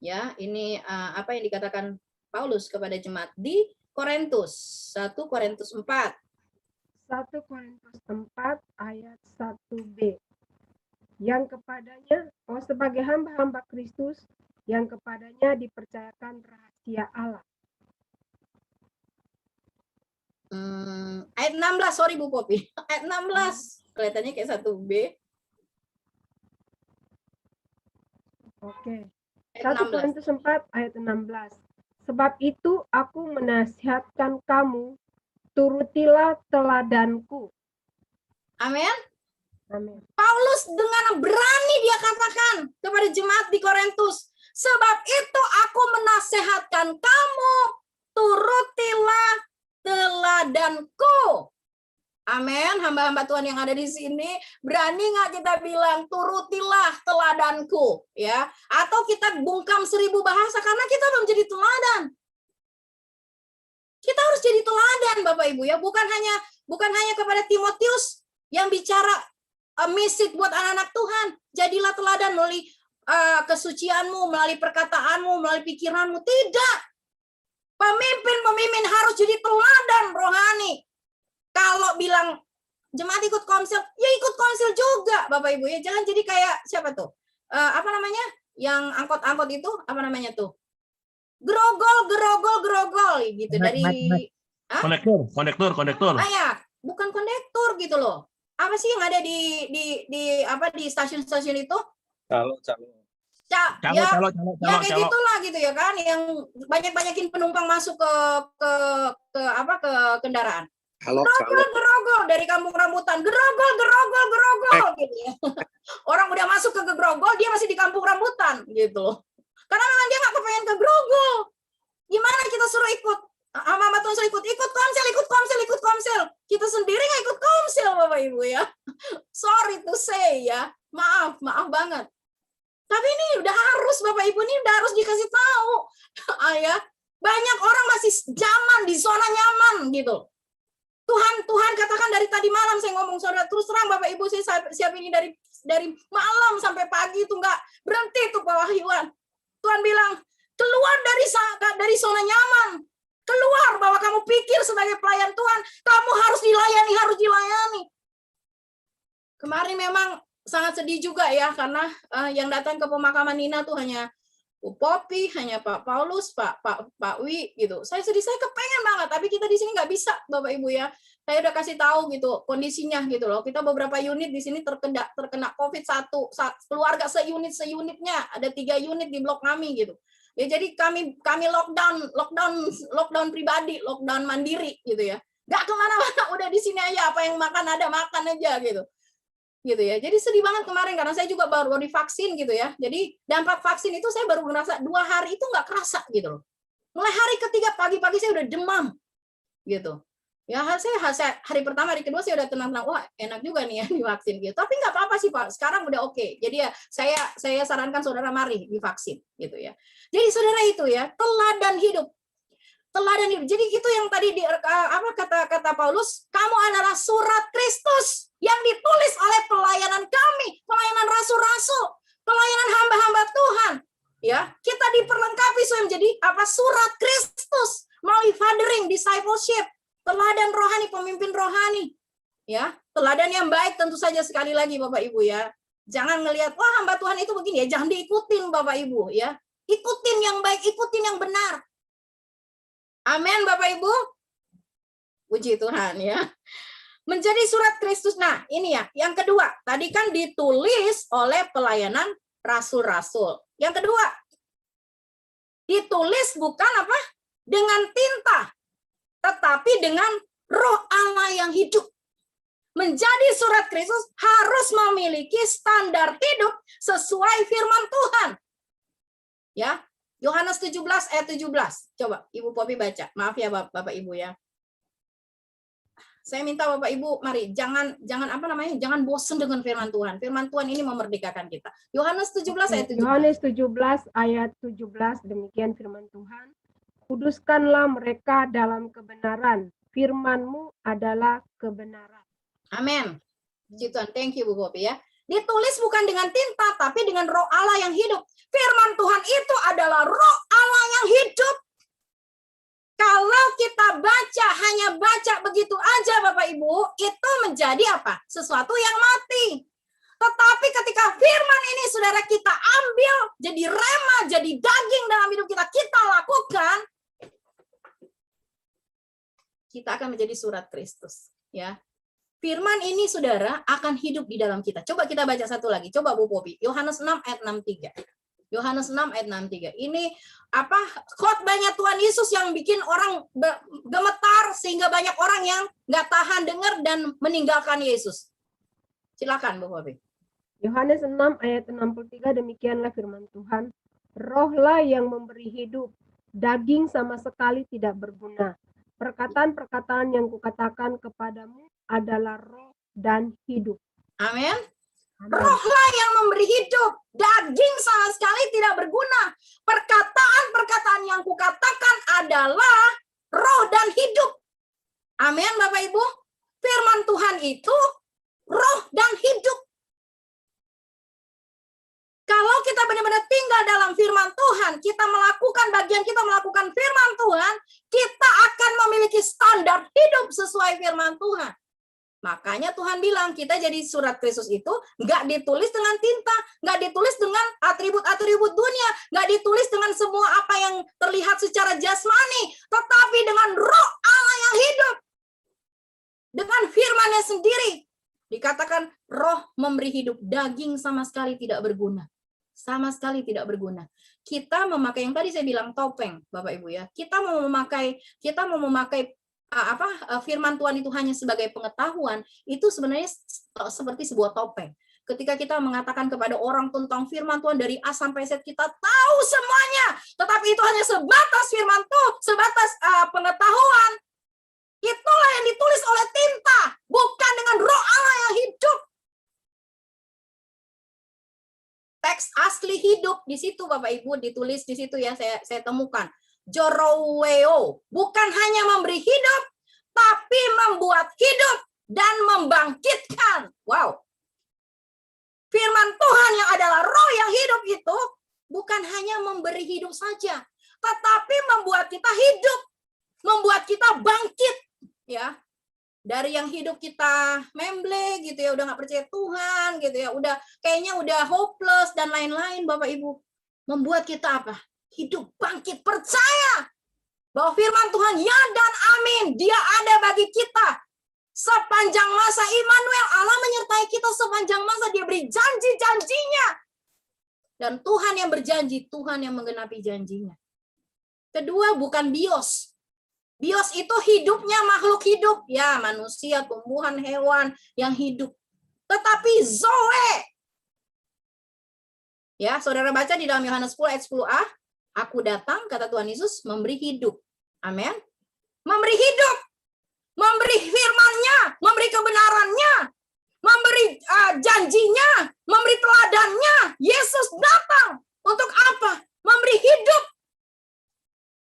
S1: Ya, ini apa yang dikatakan Paulus kepada jemaat di Korintus. 1 Korintus 4.
S2: 1 Korintus 4 ayat 1b. Yang kepadanya, sebagai hamba-hamba Kristus, yang kepadanya dipercayakan rahasia Allah.
S1: Ayat 16, sorry Bu Popi. Ayat 16. Kelihatannya kayak 1B.
S2: Oke. 1 Korintus 4 ayat 16. Sebab itu aku menasihatkan kamu, turutilah teladanku.
S1: Amin.
S2: Amin.
S1: Paulus dengan berani dia katakan kepada jemaat di Korintus, sebab itu aku menasehatkan kamu, turutilah teladanku. Amin. Hamba-hamba Tuhan yang ada di sini, berani nggak kita bilang turutilah teladanku, ya? Atau kita bungkam 1000 bahasa karena kita belum jadi teladan. Kita harus jadi teladan, Bapak Ibu ya. Bukan hanya kepada Timotius yang bicara message buat anak-anak Tuhan. Jadilah teladan melalui kesucianmu, melalui perkataanmu, melalui pikiranmu. Tidak. Pemimpin harus jadi teladan rohani. Kalau bilang jemaat ikut komsel, ya ikut komsel juga, Bapak Ibu ya. Jangan jadi kayak siapa tuh? Apa namanya? Yang angkot-angkot itu apa namanya tuh? Gerogol gitu dari konektor. Ya, bukan konektor gitu loh. Apa sih yang ada di stasiun-stasiun itu? Calo. Kayak gitulah gitu ya kan, yang banyakin penumpang masuk ke kendaraan. Gerogol dari kampung rambutan. Gerogol gitu ya. Orang udah masuk ke Grogol, dia masih di kampung rambutan gitu loh. Karena memang dia nggak kepengen ke Grogol. Gimana kita suruh ikut? Mama Tuhan suruh ikut komsel. Kita sendiri nggak ikut komsel, Bapak Ibu ya. Sorry to say ya. Maaf banget. Tapi ini udah harus, Bapak Ibu, ini udah harus dikasih tahu. Ya. Banyak orang masih zaman di zona nyaman gitu. Tuhan katakan dari tadi malam saya ngomong, saudara, terus terang Bapak Ibu, saya siap ini dari malam sampai pagi itu nggak berhenti tuh Pak Wahyuan. Tuhan bilang, keluar dari zona nyaman. Keluar, bahwa kamu pikir sebagai pelayan Tuhan, kamu harus dilayani. Kemarin memang sangat sedih juga ya, karena yang datang ke pemakaman Nina tuh hanya Bu Popi, hanya Pak Paulus, Pak Wi gitu. Saya sedih, saya kepengen banget, tapi kita di sini nggak bisa, Bapak Ibu ya. Saya udah kasih tahu gitu kondisinya gitu loh. Kita beberapa unit di sini terkena COVID keluarga seunitnya, ada 3 unit di blok kami gitu. Ya jadi kami lockdown pribadi, lockdown mandiri gitu ya. Nggak kemana-mana, udah di sini aja, apa yang makan ada makan aja gitu ya. Jadi sedih banget kemarin karena saya juga baru divaksin gitu ya. Jadi dampak vaksin itu saya baru ngerasa 2 hari itu nggak kerasa gitu loh. Mulai hari ketiga pagi-pagi saya udah demam gitu. Ya saya hari pertama, hari kedua saya udah tenang-tenang, wah enak juga nih ya divaksin gitu. Tapi nggak apa-apa sih Pak, sekarang udah oke. Jadi ya saya sarankan saudara mari divaksin gitu ya. Jadi saudara itu ya, teladan hidup. Jadi itu yang tadi kata Paulus, kamu adalah surat Kristus yang ditulis oleh pelayanan kami, pelayanan rasul-rasul, pelayanan hamba-hamba Tuhan. Ya, kita diperlengkapi menjadi surat Kristus melalui fathering, discipleship, teladan rohani, pemimpin rohani. Ya, teladan yang baik tentu saja, sekali lagi Bapak Ibu ya. Jangan ngelihat wah hamba Tuhan itu begini ya, jangan diikutin Bapak Ibu ya. Ikutin yang baik, ikutin yang benar. Amin Bapak Ibu. Puji Tuhan ya. Menjadi surat Kristus. Nah, ini ya, yang kedua. Tadi kan ditulis oleh pelayanan rasul-rasul. Yang kedua, ditulis bukan dengan tinta, tetapi dengan Roh Allah yang hidup. Menjadi surat Kristus harus memiliki standar hidup sesuai firman Tuhan. Ya, Yohanes 17 ayat 17. Coba Ibu Popi baca. Maaf ya Bapak Ibu ya. Saya minta Bapak Ibu, mari jangan bosan dengan firman Tuhan. Firman Tuhan ini memerdekakan kita. Yohanes 17 ayat 17.
S2: Yohanes 17 ayat 17, demikian firman Tuhan. Kuduskanlah mereka dalam kebenaran. Firman-Mu adalah kebenaran.
S1: Amin. Puji Tuhan. Thank you Bu Popi ya. Ditulis bukan dengan tinta, tapi dengan Roh Allah yang hidup. Firman Tuhan itu adalah Roh Allah yang hidup. Kalau kita hanya baca begitu aja Bapak Ibu, itu menjadi sesuatu yang mati. Tetapi ketika firman ini saudara kita ambil, jadi rema, jadi daging dalam hidup kita lakukan, kita akan menjadi surat Kristus. Ya. Firman ini saudara akan hidup di dalam kita. Coba kita baca satu lagi. Coba Bu Popi. Yohanes 6 ayat 63. Yohanes 6 ayat 63. Ini khotbahnya Tuhan Yesus yang bikin orang gemetar sehingga banyak orang yang nggak tahan dengar dan meninggalkan Yesus. Silakan Bu Popi.
S2: Yohanes 6 ayat 63, demikianlah firman Tuhan. Rohlah yang memberi hidup, daging sama sekali tidak berguna. Perkataan-perkataan yang kukatakan kepadamu adalah roh dan hidup.
S1: Amin. Rohlah yang memberi hidup, daging sama sekali tidak berguna. Perkataan-perkataan yang kukatakan adalah roh dan hidup. Amin Bapak Ibu. Firman Tuhan itu roh dan hidup. Kalau kita benar-benar tinggal dalam firman Tuhan, kita melakukan bagian kita melakukan firman Tuhan, kita akan memiliki standar hidup sesuai firman Tuhan. Makanya Tuhan bilang kita jadi surat Kristus itu nggak ditulis dengan tinta, nggak ditulis dengan atribut-atribut dunia, nggak ditulis dengan semua apa yang terlihat secara jasmani, tetapi dengan Roh Allah yang hidup. Dengan firman-Nya sendiri. Dikatakan roh memberi hidup, daging sama sekali tidak berguna. Sama sekali tidak berguna. Kita memakai yang tadi saya bilang topeng, Bapak Ibu ya. Kita mau memakai firman Tuhan itu hanya sebagai pengetahuan, itu sebenarnya seperti sebuah topeng. Ketika kita mengatakan kepada orang tentang firman Tuhan dari A sampai Z, kita tahu semuanya, tetapi itu hanya sebatas firman Tuhan, sebatas pengetahuan. Itulah yang ditulis oleh tinta, bukan dengan roh Allah yang hidup. Teks asli hidup di situ, Bapak Ibu, ditulis di situ ya, saya temukan. Joroweo, bukan hanya memberi hidup, tapi membuat hidup dan membangkitkan. Wow. Firman Tuhan yang adalah roh yang hidup itu bukan hanya memberi hidup saja, tetapi membuat kita hidup, membuat kita bangkit, ya. Dari yang hidup kita memble gitu ya, udah nggak percaya Tuhan gitu ya, udah kayaknya udah hopeless dan lain-lain, Bapak Ibu. Membuat kita apa? Hidup, bangkit, percaya bahwa firman Tuhan ya dan amin, dia ada bagi kita sepanjang masa. Immanuel, Allah menyertai kita sepanjang masa, dia beri janji-janjinya, dan Tuhan yang berjanji, Tuhan yang menggenapi janjinya. Kedua, bukan bios. Bios itu hidupnya makhluk hidup, ya, manusia, tumbuhan, hewan yang hidup. Tetapi Zoe, ya, saudara baca di dalam Yohanes 10 ayat 10a, aku datang, kata Tuhan Yesus, memberi hidup. Amin. Memberi hidup, memberi firman-Nya, memberi kebenarannya, memberi janjinya, memberi teladannya. Yesus datang untuk apa? Memberi hidup.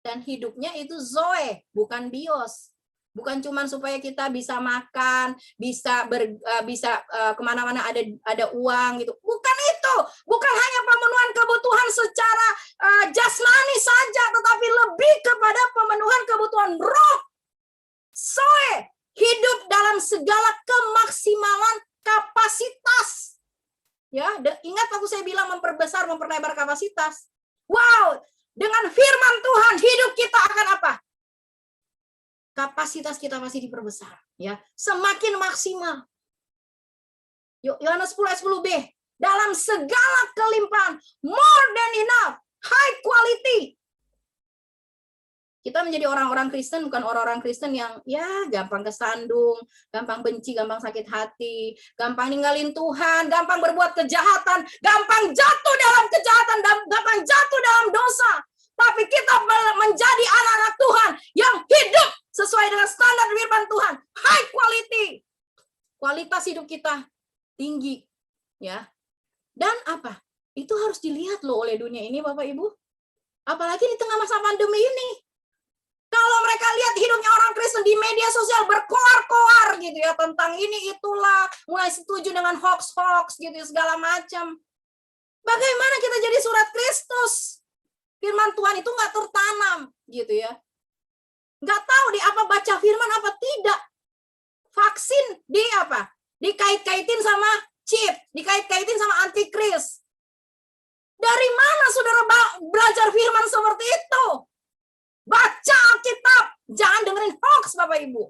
S1: Dan hidupnya itu Zoe, bukan bios. Bukan cuma supaya kita bisa makan, bisa kemana-mana ada uang gitu. Bukan itu. Bukan hanya pemenuhan kebutuhan secara jasmani saja, tetapi lebih kepada pemenuhan kebutuhan roh. Zoe, hidup dalam segala kemaksimalan kapasitas. Ya, ingat waktu saya bilang memperbesar, memperlebar kapasitas. Wow, dengan firman Tuhan hidup kita akan apa? Kapasitas kita pasti diperbesar, ya. Semakin maksimal. Yohanes 10 ayat 10b, dalam segala kelimpahan, more than enough, high quality. Kita menjadi orang-orang Kristen, bukan orang-orang Kristen yang ya gampang kesandung, gampang benci, gampang sakit hati, gampang ninggalin Tuhan, gampang berbuat kejahatan, gampang jatuh dalam kejahatan, gampang jatuh dalam dosa. Tapi kita menjadi anak-anak Tuhan yang hidup sesuai dengan standar firman Tuhan, high quality. Kualitas hidup kita tinggi, ya. Dan apa? Itu harus dilihat loh oleh dunia ini, Bapak Ibu. Apalagi di tengah masa pandemi ini. Kalau mereka lihat hidupnya orang Kristen di media sosial berkoar-koar gitu ya, tentang ini itulah, mulai setuju dengan hoax-hoax gitu ya, segala macam. Bagaimana kita jadi surat Kristus? Firman Tuhan itu nggak tertanam gitu ya. Nggak tahu di apa baca firman apa tidak. Vaksin di apa? Dikait-kaitin sama chip, dikait-kaitin sama antikris. Dari mana saudara belajar firman seperti itu? Baca Alkitab, jangan dengerin hoax, Bapak Ibu.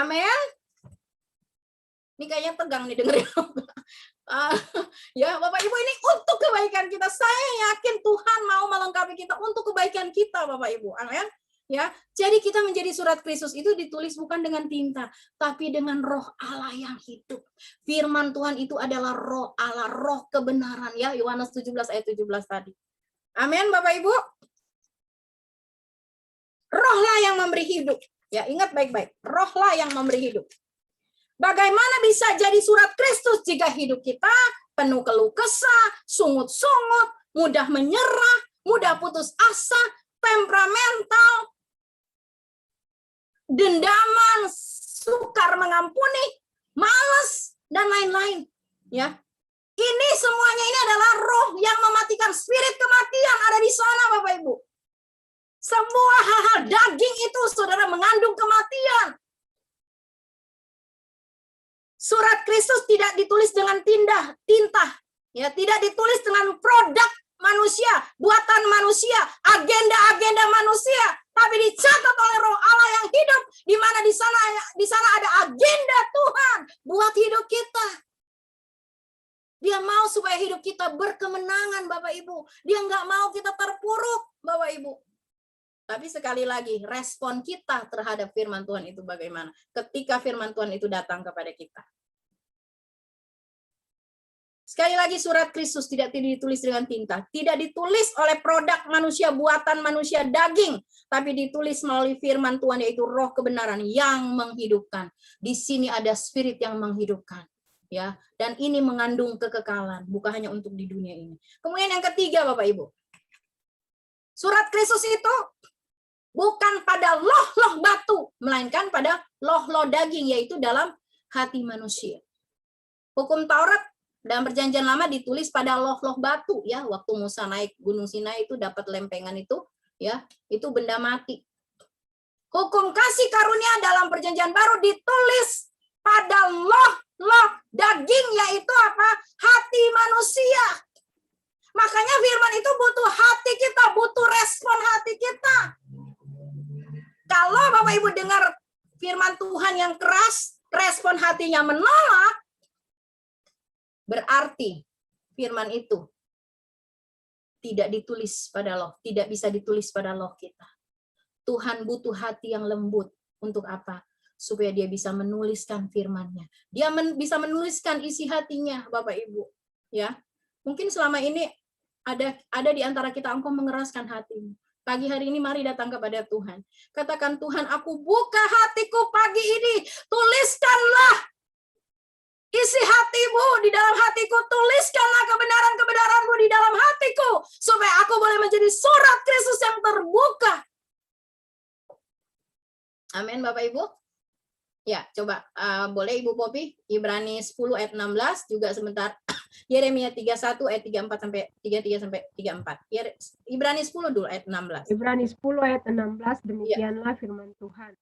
S1: Amin. Ini kayaknya tegang nih dengerin. Ya, Bapak Ibu, ini untuk kebaikan kita. Saya yakin Tuhan mau melengkapi kita untuk kebaikan kita, Bapak Ibu. Amin. Ya, jadi kita menjadi surat Kristus itu ditulis bukan dengan tinta, tapi dengan roh Allah yang hidup. Firman Tuhan itu adalah roh Allah, roh kebenaran, ya, Yohanes 17 ayat 17 tadi. Amin, Bapak Ibu. Rohlah yang memberi hidup. Ya, ingat baik-baik. Rohlah yang memberi hidup. Bagaimana bisa jadi surat Kristus jika hidup kita penuh keluh kesah, sungut-sungut, mudah menyerah, mudah putus asa, temperamental, dendaman, sukar mengampuni, malas, dan lain-lain. Ya, ini semuanya ini adalah roh yang mematikan, spirit kematian ada di sana, Bapak Ibu. Semua hal-hal daging itu, saudara, mengandung kematian. Surat Kristus tidak ditulis dengan tinta, ya, tidak ditulis dengan produk manusia, buatan manusia, agenda-agenda manusia, tapi dicatat oleh Roh Allah yang hidup, di mana di sana ada agenda Tuhan buat hidup kita. Dia mau supaya hidup kita berkemenangan, Bapak Ibu. Dia nggak mau kita terpuruk, Bapak Ibu. Tapi sekali lagi, respon kita terhadap firman Tuhan itu bagaimana? Ketika firman Tuhan itu datang kepada kita. Sekali lagi, surat Kristus tidak ditulis dengan tinta. Tidak ditulis oleh produk manusia, buatan manusia daging. Tapi ditulis melalui firman Tuhan, yaitu roh kebenaran yang menghidupkan. Di sini ada spirit yang menghidupkan. Ya, dan ini mengandung kekekalan, bukan hanya untuk di dunia ini. Kemudian yang ketiga, Bapak Ibu. Surat Kristus itu bukan pada loh-loh batu, melainkan pada loh-loh daging, yaitu dalam hati manusia. Hukum Taurat dalam Perjanjian Lama ditulis pada loh-loh batu, ya. Waktu Musa naik Gunung Sinai itu dapat lempengan itu, ya, itu benda mati. Hukum kasih karunia dalam Perjanjian Baru ditulis pada loh-loh daging, yaitu apa? Hati manusia. Makanya firman itu butuh hati kita, butuh respon hati kita. Kalau Bapak Ibu dengar firman Tuhan yang keras, respon hatinya menolak, berarti firman itu tidak ditulis pada loh, tidak bisa ditulis pada loh kita. Tuhan butuh hati yang lembut untuk apa? Supaya dia bisa menuliskan firman-Nya. Dia bisa menuliskan isi hatinya, Bapak Ibu. Ya, mungkin selama ini ada di antara kita engkau mengeraskan hatimu. Pagi hari ini mari datang kepada Tuhan. Katakan, Tuhan, aku buka hatiku pagi ini. Tuliskanlah isi hatimu di dalam hatiku. Tuliskanlah kebenaran-kebenaranmu di dalam hatiku. Supaya aku boleh menjadi surat Kristus yang terbuka. Amin, Bapak Ibu. Ya, coba boleh Ibu Popi, Ibrani 10 ayat 16 juga sebentar. Yeremia 31 ayat 34 sampai 33 sampai 34. Ibrani 10 dulu ayat 16.
S2: Ibrani 10 ayat 16, demikianlah firman Tuhan.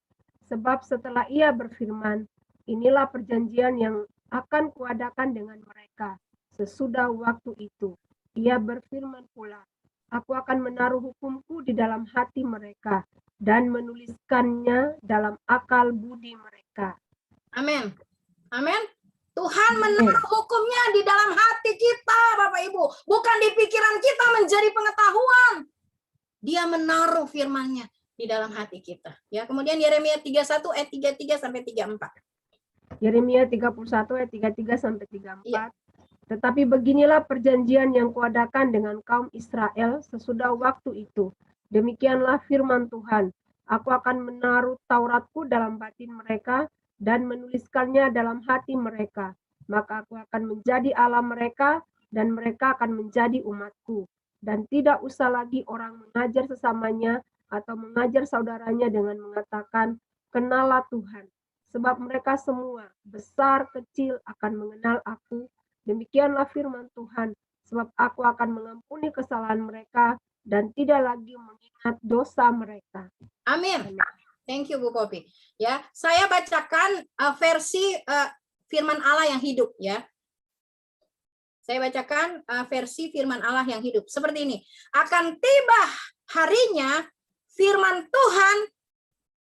S2: Sebab setelah ia berfirman, inilah perjanjian yang akan kuadakan dengan mereka sesudah waktu itu. Ia berfirman pula, aku akan menaruh hukumku di dalam hati mereka dan menuliskannya dalam akal budi mereka.
S1: Amin. Amin. Tuhan menaruh hukumnya di dalam hati kita, Bapak Ibu. Bukan di pikiran kita menjadi pengetahuan. Dia menaruh firman-Nya di dalam hati kita. Ya, kemudian Yeremia 31 ayat 33 sampai 34.
S2: Yeremia 31 ayat 33 sampai 34.
S1: Ya.
S2: Tetapi beginilah perjanjian yang kuadakan dengan kaum Israel sesudah waktu itu. Demikianlah firman Tuhan. Aku akan menaruh Tauratku dalam batin mereka dan menuliskannya dalam hati mereka. Maka aku akan menjadi Allah mereka dan mereka akan menjadi umatku. Dan tidak usah lagi orang mengajar sesamanya atau mengajar saudaranya dengan mengatakan, kenallah Tuhan. Sebab mereka semua, besar kecil, akan mengenal aku. Demikianlah firman Tuhan. Sebab aku akan mengampuni kesalahan mereka dan tidak lagi mengingat dosa mereka.
S1: Amin. Thank you, Bu Popi. Ya, saya bacakan versi firman Allah yang hidup, ya. Saya bacakan versi firman Allah yang hidup seperti ini. Akan tiba harinya firman Tuhan,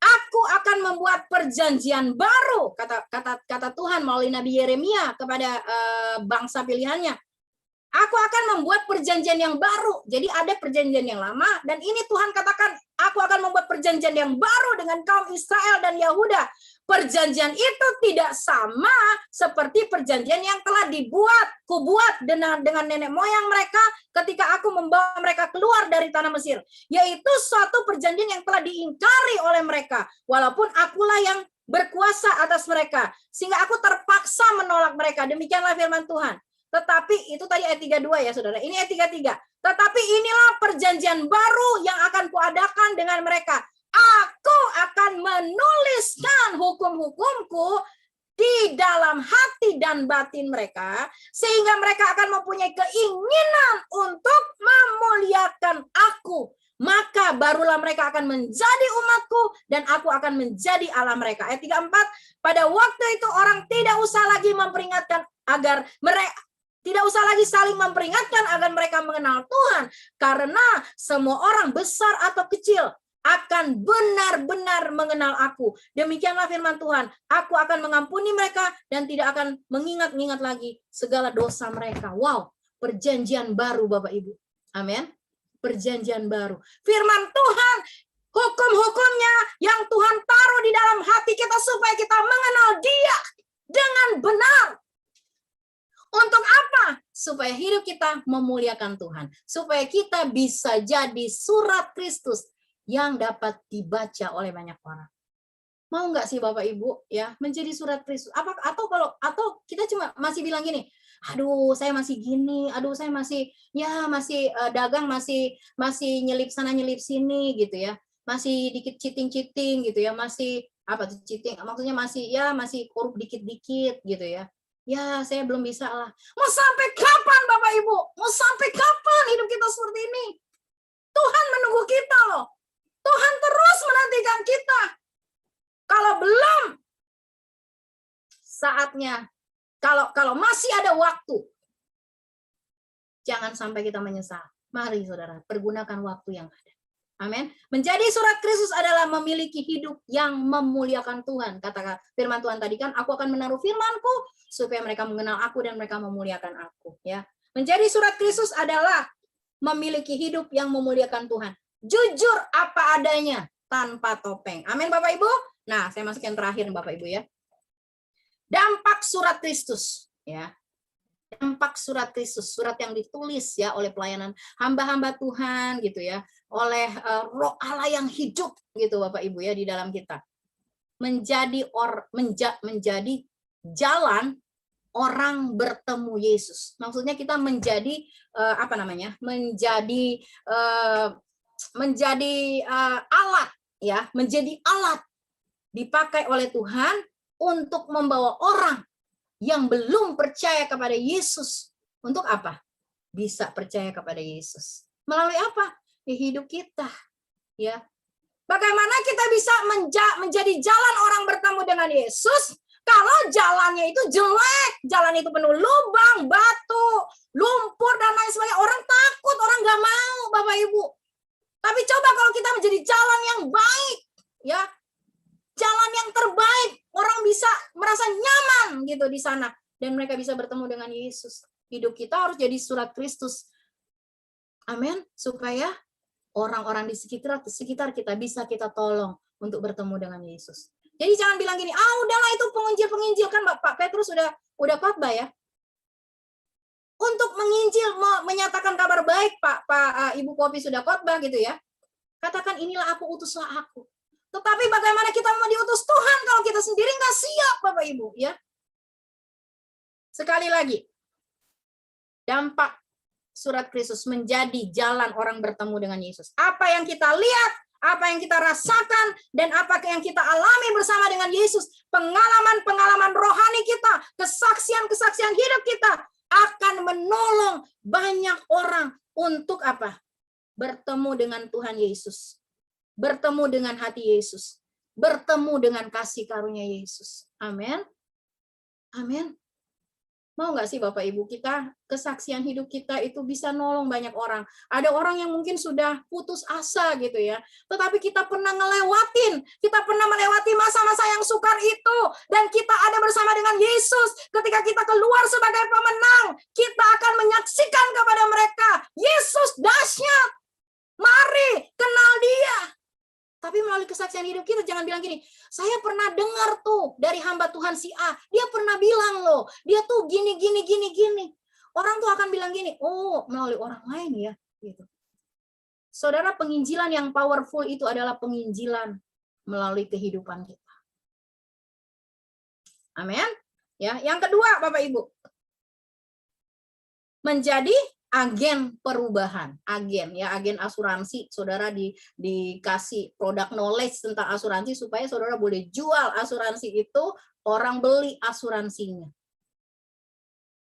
S1: aku akan membuat perjanjian baru, kata Tuhan melalui Nabi Yeremia kepada bangsa pilihannya. Aku akan membuat perjanjian yang baru. Jadi ada perjanjian yang lama, dan ini Tuhan katakan, aku akan membuat perjanjian yang baru dengan kaum Israel dan Yahuda. Perjanjian itu tidak sama seperti perjanjian yang telah kubuat dengan nenek moyang mereka ketika aku membawa mereka keluar dari tanah Mesir. Yaitu suatu perjanjian yang telah diingkari oleh mereka. Walaupun akulah yang berkuasa atas mereka. Sehingga aku terpaksa menolak mereka. Demikianlah firman Tuhan. Tetapi itu tadi ayat 32 ya saudara. Ini ayat 33. Tetapi inilah perjanjian baru yang akan kuadakan dengan mereka. Aku akan menuliskan hukum-hukumku di dalam hati dan batin mereka. Sehingga mereka akan mempunyai keinginan untuk memuliakan aku. Maka barulah mereka akan menjadi umatku dan aku akan menjadi Allah mereka. Ayat 34. Pada waktu itu orang tidak usah lagi memperingatkan agar mereka tidak usah lagi saling memperingatkan agar mereka mengenal Tuhan. Karena semua orang besar atau kecil akan benar-benar mengenal aku. Demikianlah firman Tuhan. Aku akan mengampuni mereka dan tidak akan mengingat-ingat lagi segala dosa mereka. Wow, perjanjian baru Bapak Ibu. Amin. Perjanjian baru. Firman Tuhan hukum-hukumnya yang Tuhan taruh di dalam hati kita supaya kita mengenal Dia dengan benar. Untuk apa? Supaya hidup kita memuliakan Tuhan. Supaya kita bisa jadi surat Kristus yang dapat dibaca oleh banyak orang. Mau nggak sih Bapak Ibu ya menjadi surat Kristus? Atau kita cuma masih bilang gini, aduh saya masih gini, aduh saya masih dagang masih nyelip sana nyelip sini gitu ya, masih dikit cheating gitu ya, masih apa tuh cheating? Maksudnya masih korup dikit-dikit gitu ya. Ya saya belum bisa lah. Mau sampai kapan Bapak Ibu? Mau sampai kapan hidup kita seperti ini? Tuhan menunggu kita loh. Tuhan terus menantikan kita. Kalau belum saatnya, kalau masih ada waktu, jangan sampai kita menyesal. Mari saudara, pergunakan waktu yang ada. Amin. Menjadi surat Kristus adalah memiliki hidup yang memuliakan Tuhan. Kata firman Tuhan tadi kan, aku akan menaruh firman-Ku supaya mereka mengenal aku dan mereka memuliakan aku. Ya, menjadi surat Kristus adalah memiliki hidup yang memuliakan Tuhan. Jujur apa adanya, tanpa topeng. Amin Bapak Ibu. Nah, saya masuk yang terakhir Bapak Ibu ya. Dampak surat Kristus ya. Dampak surat Kristus, surat yang ditulis ya oleh pelayanan hamba-hamba Tuhan gitu ya, oleh Roh Allah yang hidup gitu Bapak Ibu ya di dalam kita. Menjadi jalan orang bertemu Yesus. Maksudnya kita menjadi alat ya, menjadi alat dipakai oleh Tuhan untuk membawa orang yang belum percaya kepada Yesus. Untuk apa? Bisa percaya kepada Yesus. Melalui apa? Di hidup kita. Ya. Bagaimana kita bisa menjadi jalan orang bertemu dengan Yesus kalau jalannya itu jelek, jalan itu penuh lubang, batu, lumpur dan lain sebagainya. Orang takut, orang nggak mau, Bapak Ibu. Tapi coba kalau kita menjadi jalan yang baik, ya, jalan yang terbaik, orang bisa merasa nyaman gitu di sana dan mereka bisa bertemu dengan Yesus. Hidup kita harus jadi surat Kristus. Amin. Supaya orang-orang di sekitar kita bisa kita tolong untuk bertemu dengan Yesus. Jadi jangan bilang gini, udahlah itu penginjil kan Pak Petrus udah khotbah ya. Untuk menginjil, menyatakan kabar baik Pak Ibu Popi sudah khotbah gitu ya. Katakan inilah aku, utuslah aku. Tetapi bagaimana kita mau diutus Tuhan kalau kita sendiri nggak siap, Bapak Ibu, ya? Sekali lagi, dampak surat Kristus menjadi jalan orang bertemu dengan Yesus. Apa yang kita lihat, apa yang kita rasakan, dan apa yang kita alami bersama dengan Yesus, pengalaman-pengalaman rohani kita, kesaksian-kesaksian hidup kita akan menolong banyak orang untuk apa? Bertemu dengan Tuhan Yesus. Bertemu dengan hati Yesus, bertemu dengan kasih karunia Yesus. Amin. Amin. Mau nggak sih Bapak Ibu kita kesaksian hidup kita itu bisa nolong banyak orang. Ada orang yang mungkin sudah putus asa gitu ya. Tetapi kita pernah kita pernah melewati masa-masa yang sukar itu. Dan kita ada bersama dengan Yesus. Ketika kita keluar sebagai pemenang, kita akan menyaksikan kepada mereka, Yesus dahsyat. Mari kenal Dia. Tapi melalui kesaksian hidup kita jangan bilang gini, saya pernah dengar tuh dari hamba Tuhan si A, dia pernah bilang loh, dia tuh gini. Orang tuh akan bilang gini, oh melalui orang lain ya. Gitu. Saudara, penginjilan yang powerful itu adalah penginjilan melalui kehidupan kita. Amin. Ya, yang kedua Bapak Ibu, menjadi agen perubahan, agen asuransi. Saudara dikasih produk knowledge tentang asuransi supaya saudara boleh jual asuransi itu, orang beli asuransinya.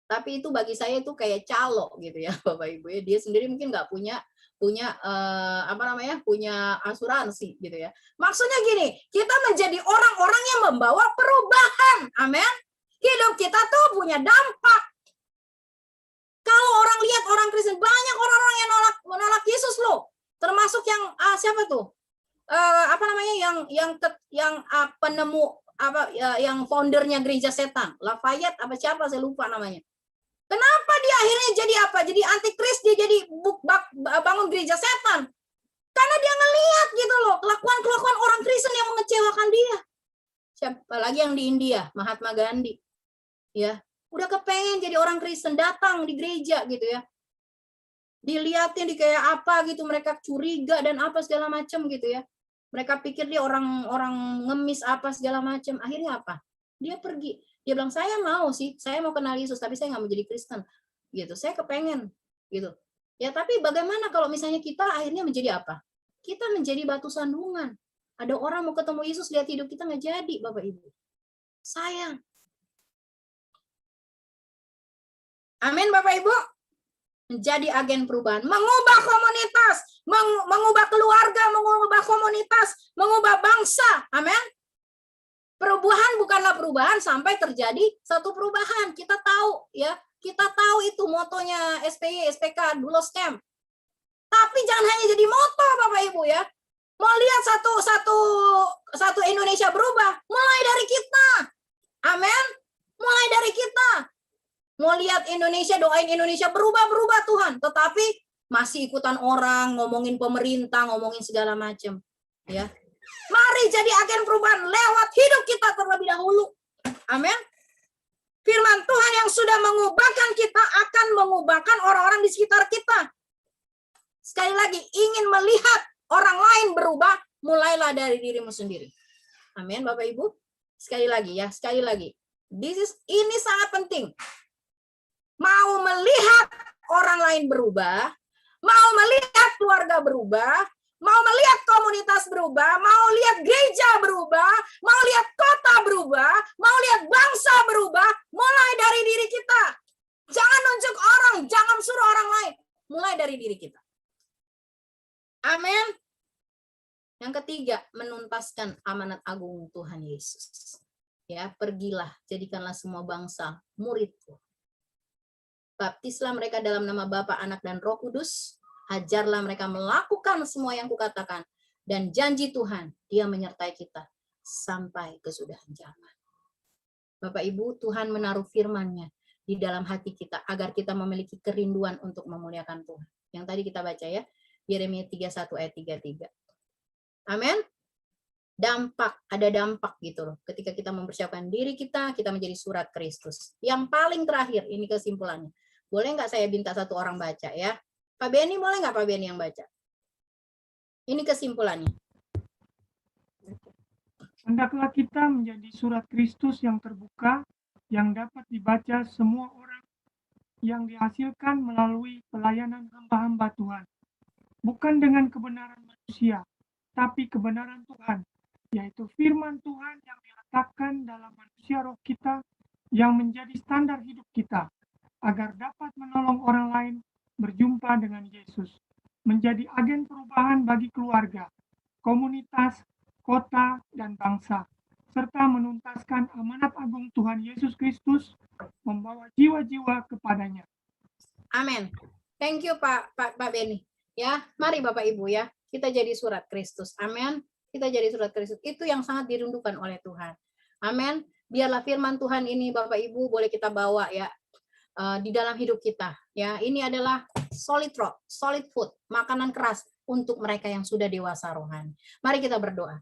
S1: Tapi itu bagi saya itu kayak calo gitu ya Bapak Ibu ya. Dia sendiri mungkin nggak punya asuransi gitu ya. Maksudnya gini, kita menjadi orang-orang yang membawa perubahan. Amin. Hidup kita tuh punya dampak. Kalau orang lihat orang Kristen, banyak orang-orang yang menolak Yesus loh. Termasuk yang siapa tuh? Yang penemu yang foundernya gereja setan, Lafayette apa siapa saya lupa namanya. Kenapa dia akhirnya jadi apa? Jadi antikris, dia jadi bangun gereja setan. Karena dia ngelihat gitu loh, kelakuan orang Kristen yang mengecewakan dia. Siapa lagi yang di India, Mahatma Gandhi. Ya, udah kepengen jadi orang Kristen, datang di gereja gitu ya. Dilihatin di kayak apa gitu, mereka curiga dan apa segala macam gitu ya. Mereka pikir dia orang ngemis apa segala macam. Akhirnya apa? Dia pergi. Dia bilang, saya mau sih, saya mau kenal Yesus, tapi saya nggak mau jadi Kristen. Gitu, saya kepengen. Gitu. Ya, tapi bagaimana kalau misalnya kita akhirnya menjadi apa? Kita menjadi batu sandungan. Ada orang mau ketemu Yesus, lihat hidup kita nggak jadi, Bapak Ibu. Sayang. Amin, Bapak Ibu. Menjadi agen perubahan, mengubah komunitas, mengubah keluarga, mengubah komunitas, mengubah bangsa. Amin. Perubahan bukanlah perubahan sampai terjadi satu perubahan. Kita tahu ya, kita tahu itu motonya SPY, SPK, Dulos Camp. Tapi jangan hanya jadi moto, Bapak Ibu ya. Mau lihat satu Indonesia berubah, mulai dari kita. Amin. Mulai dari kita. Mau lihat Indonesia, doain Indonesia berubah Tuhan. Tetapi masih ikutan orang, ngomongin pemerintah, ngomongin segala macam. Ya. Mari jadi agen perubahan lewat hidup kita terlebih dahulu. Amin. Firman Tuhan yang sudah mengubahkan kita akan mengubahkan orang-orang di sekitar kita. Sekali lagi, ingin melihat orang lain berubah, mulailah dari dirimu sendiri. Amin, Bapak Ibu. Sekali lagi ya, sekali lagi. Ini sangat penting. Mau melihat orang lain berubah, mau melihat keluarga berubah, mau melihat komunitas berubah, mau lihat gereja berubah, mau lihat kota berubah, mau lihat bangsa berubah, mulai dari diri kita. Jangan nunjuk orang, jangan suruh orang lain. Mulai dari diri kita. Amin. Yang ketiga, menuntaskan amanat agung Tuhan Yesus. Ya, pergilah, jadikanlah semua bangsa muridku. Baptislah mereka dalam nama Bapa, Anak, dan Roh Kudus. Ajarlah mereka melakukan semua yang kukatakan. Dan janji Tuhan, Dia menyertai kita sampai kesudahan zaman. Bapak Ibu, Tuhan menaruh firman-Nya di dalam hati kita agar kita memiliki kerinduan untuk memuliakan Tuhan. Yang tadi kita baca ya, Yeremia 31 ayat 33. Amin. Ada dampak gitu loh. Ketika kita mempersiapkan diri kita menjadi surat Kristus. Yang paling terakhir, ini kesimpulannya. Boleh nggak saya minta satu orang baca ya? Pak Beni, boleh nggak Pak Beni yang baca? Ini kesimpulannya.
S3: Hendaklah kita menjadi surat Kristus yang terbuka, yang dapat dibaca semua orang, yang dihasilkan melalui pelayanan hamba-hamba Tuhan. Bukan dengan kebenaran manusia, tapi kebenaran Tuhan, yaitu firman Tuhan yang diletakkan dalam manusia roh kita, yang menjadi standar hidup kita, agar dapat menolong orang lain berjumpa dengan Yesus, menjadi agen perubahan bagi keluarga, komunitas, kota, dan bangsa, serta menuntaskan amanat agung Tuhan Yesus Kristus, membawa jiwa-jiwa kepadanya.
S1: Amin. Thank you Pak Beni. Ya, mari Bapak Ibu ya, kita jadi surat Kristus. Amin. Kita jadi surat Kristus. Itu yang sangat dirindukan oleh Tuhan. Amin. Biarlah firman Tuhan ini Bapak Ibu boleh kita bawa ya di dalam hidup kita. Ya, ini adalah solid rock, solid food, makanan keras untuk mereka yang sudah dewasa rohani. Mari kita berdoa.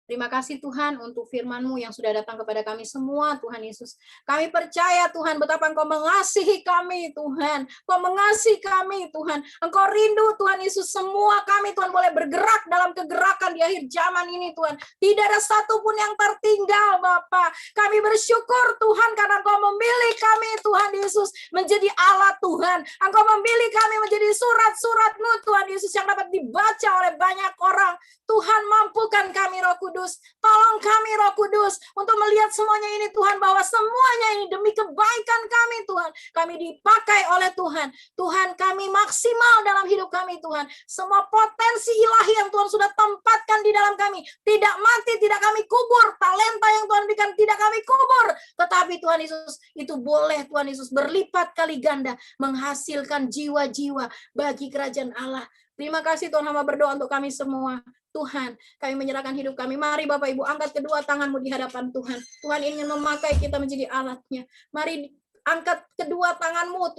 S1: Terima kasih Tuhan untuk firman-Mu yang sudah datang kepada kami semua, Tuhan Yesus. Kami percaya Tuhan betapa Engkau mengasihi kami, Tuhan. Engkau mengasihi kami, Tuhan. Engkau rindu, Tuhan Yesus, semua kami, Tuhan, boleh bergerak dalam kegerakan di akhir zaman ini, Tuhan. Tidak ada satupun yang tertinggal, Bapa. Kami bersyukur, Tuhan, karena Engkau memilih kami, Tuhan Yesus, menjadi alat Tuhan. Engkau memilih kami menjadi surat-surat-Mu, Tuhan Yesus, yang dapat dibaca oleh banyak orang. Tuhan, mampukan kami, Roh Kudus. Tolong kami, Roh Kudus, untuk melihat semuanya ini, Tuhan, bahwa semuanya ini demi kebaikan kami, Tuhan. Kami dipakai oleh Tuhan. Tuhan, kami maksimal dalam hidup kami, Tuhan. Semua potensi ilahi yang Tuhan sudah tempatkan di dalam kami, tidak mati, tidak kami kubur. Talenta yang Tuhan berikan tidak kami kubur. Tetapi Tuhan Yesus, itu boleh, Tuhan Yesus, berlipat kali ganda, menghasilkan jiwa-jiwa bagi kerajaan Allah. Terima kasih Tuhan, hamba berdoa untuk kami semua. Tuhan, kami menyerahkan hidup kami. Mari Bapak Ibu angkat kedua tanganmu di hadapan Tuhan. Tuhan ingin memakai kita menjadi alatnya. Mari angkat kedua tanganmu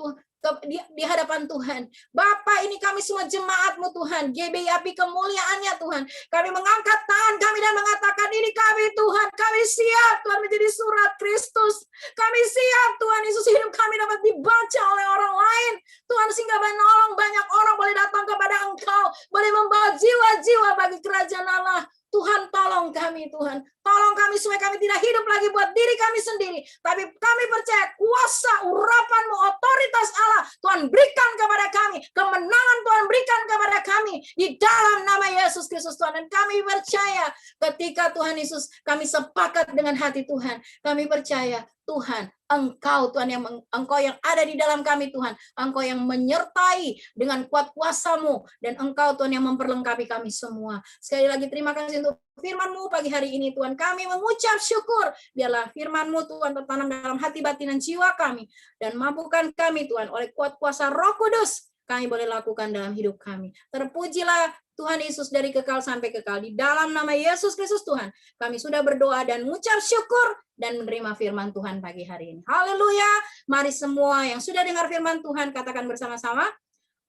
S1: di hadapan Tuhan. Bapa, ini kami semua jemaat-Mu Tuhan, GBI Api kemuliaannya Tuhan. Kami mengangkat tangan kami dan mengatakan, ini kami Tuhan, kami siap Tuhan menjadi surat Kristus. Kami siap Tuhan Yesus, hidup kami dapat dibaca oleh orang lain. Tuhan, sehingga menolong banyak orang boleh datang kepada Engkau, boleh membawa jiwa-jiwa bagi kerajaan Allah. Tuhan, tolong kami Tuhan. Tolong kami supaya kami tidak hidup lagi buat diri kami sendiri. Tapi kami percaya kuasa, urapan-Mu, otoritas Allah Tuhan berikan kepada kami. Kemenangan Tuhan berikan kepada kami. Di dalam nama Yesus Kristus Tuhan. Dan kami percaya ketika Tuhan Yesus kami sepakat dengan hati Tuhan. Kami percaya Tuhan, Engkau Tuhan Engkau yang ada di dalam kami Tuhan. Engkau yang menyertai dengan kuat kuasa-Mu. Dan Engkau Tuhan yang memperlengkapi kami semua. Sekali lagi terima kasih untuk firman-Mu pagi hari ini Tuhan. Kami mengucap syukur. Biarlah firman-Mu Tuhan tertanam dalam hati batin dan jiwa kami. Dan mampukan kami Tuhan oleh kuat kuasa Roh Kudus. Kami boleh lakukan dalam hidup kami. Terpujilah Tuhan Yesus dari kekal sampai kekal. Di dalam nama Yesus Kristus Tuhan. Kami sudah berdoa dan mengucap syukur. Dan menerima firman Tuhan pagi hari ini. Haleluya. Mari semua yang sudah dengar firman Tuhan katakan bersama-sama.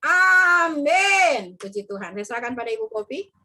S1: Amin. Puji Tuhan. Saya serahkan pada Ibu Popi.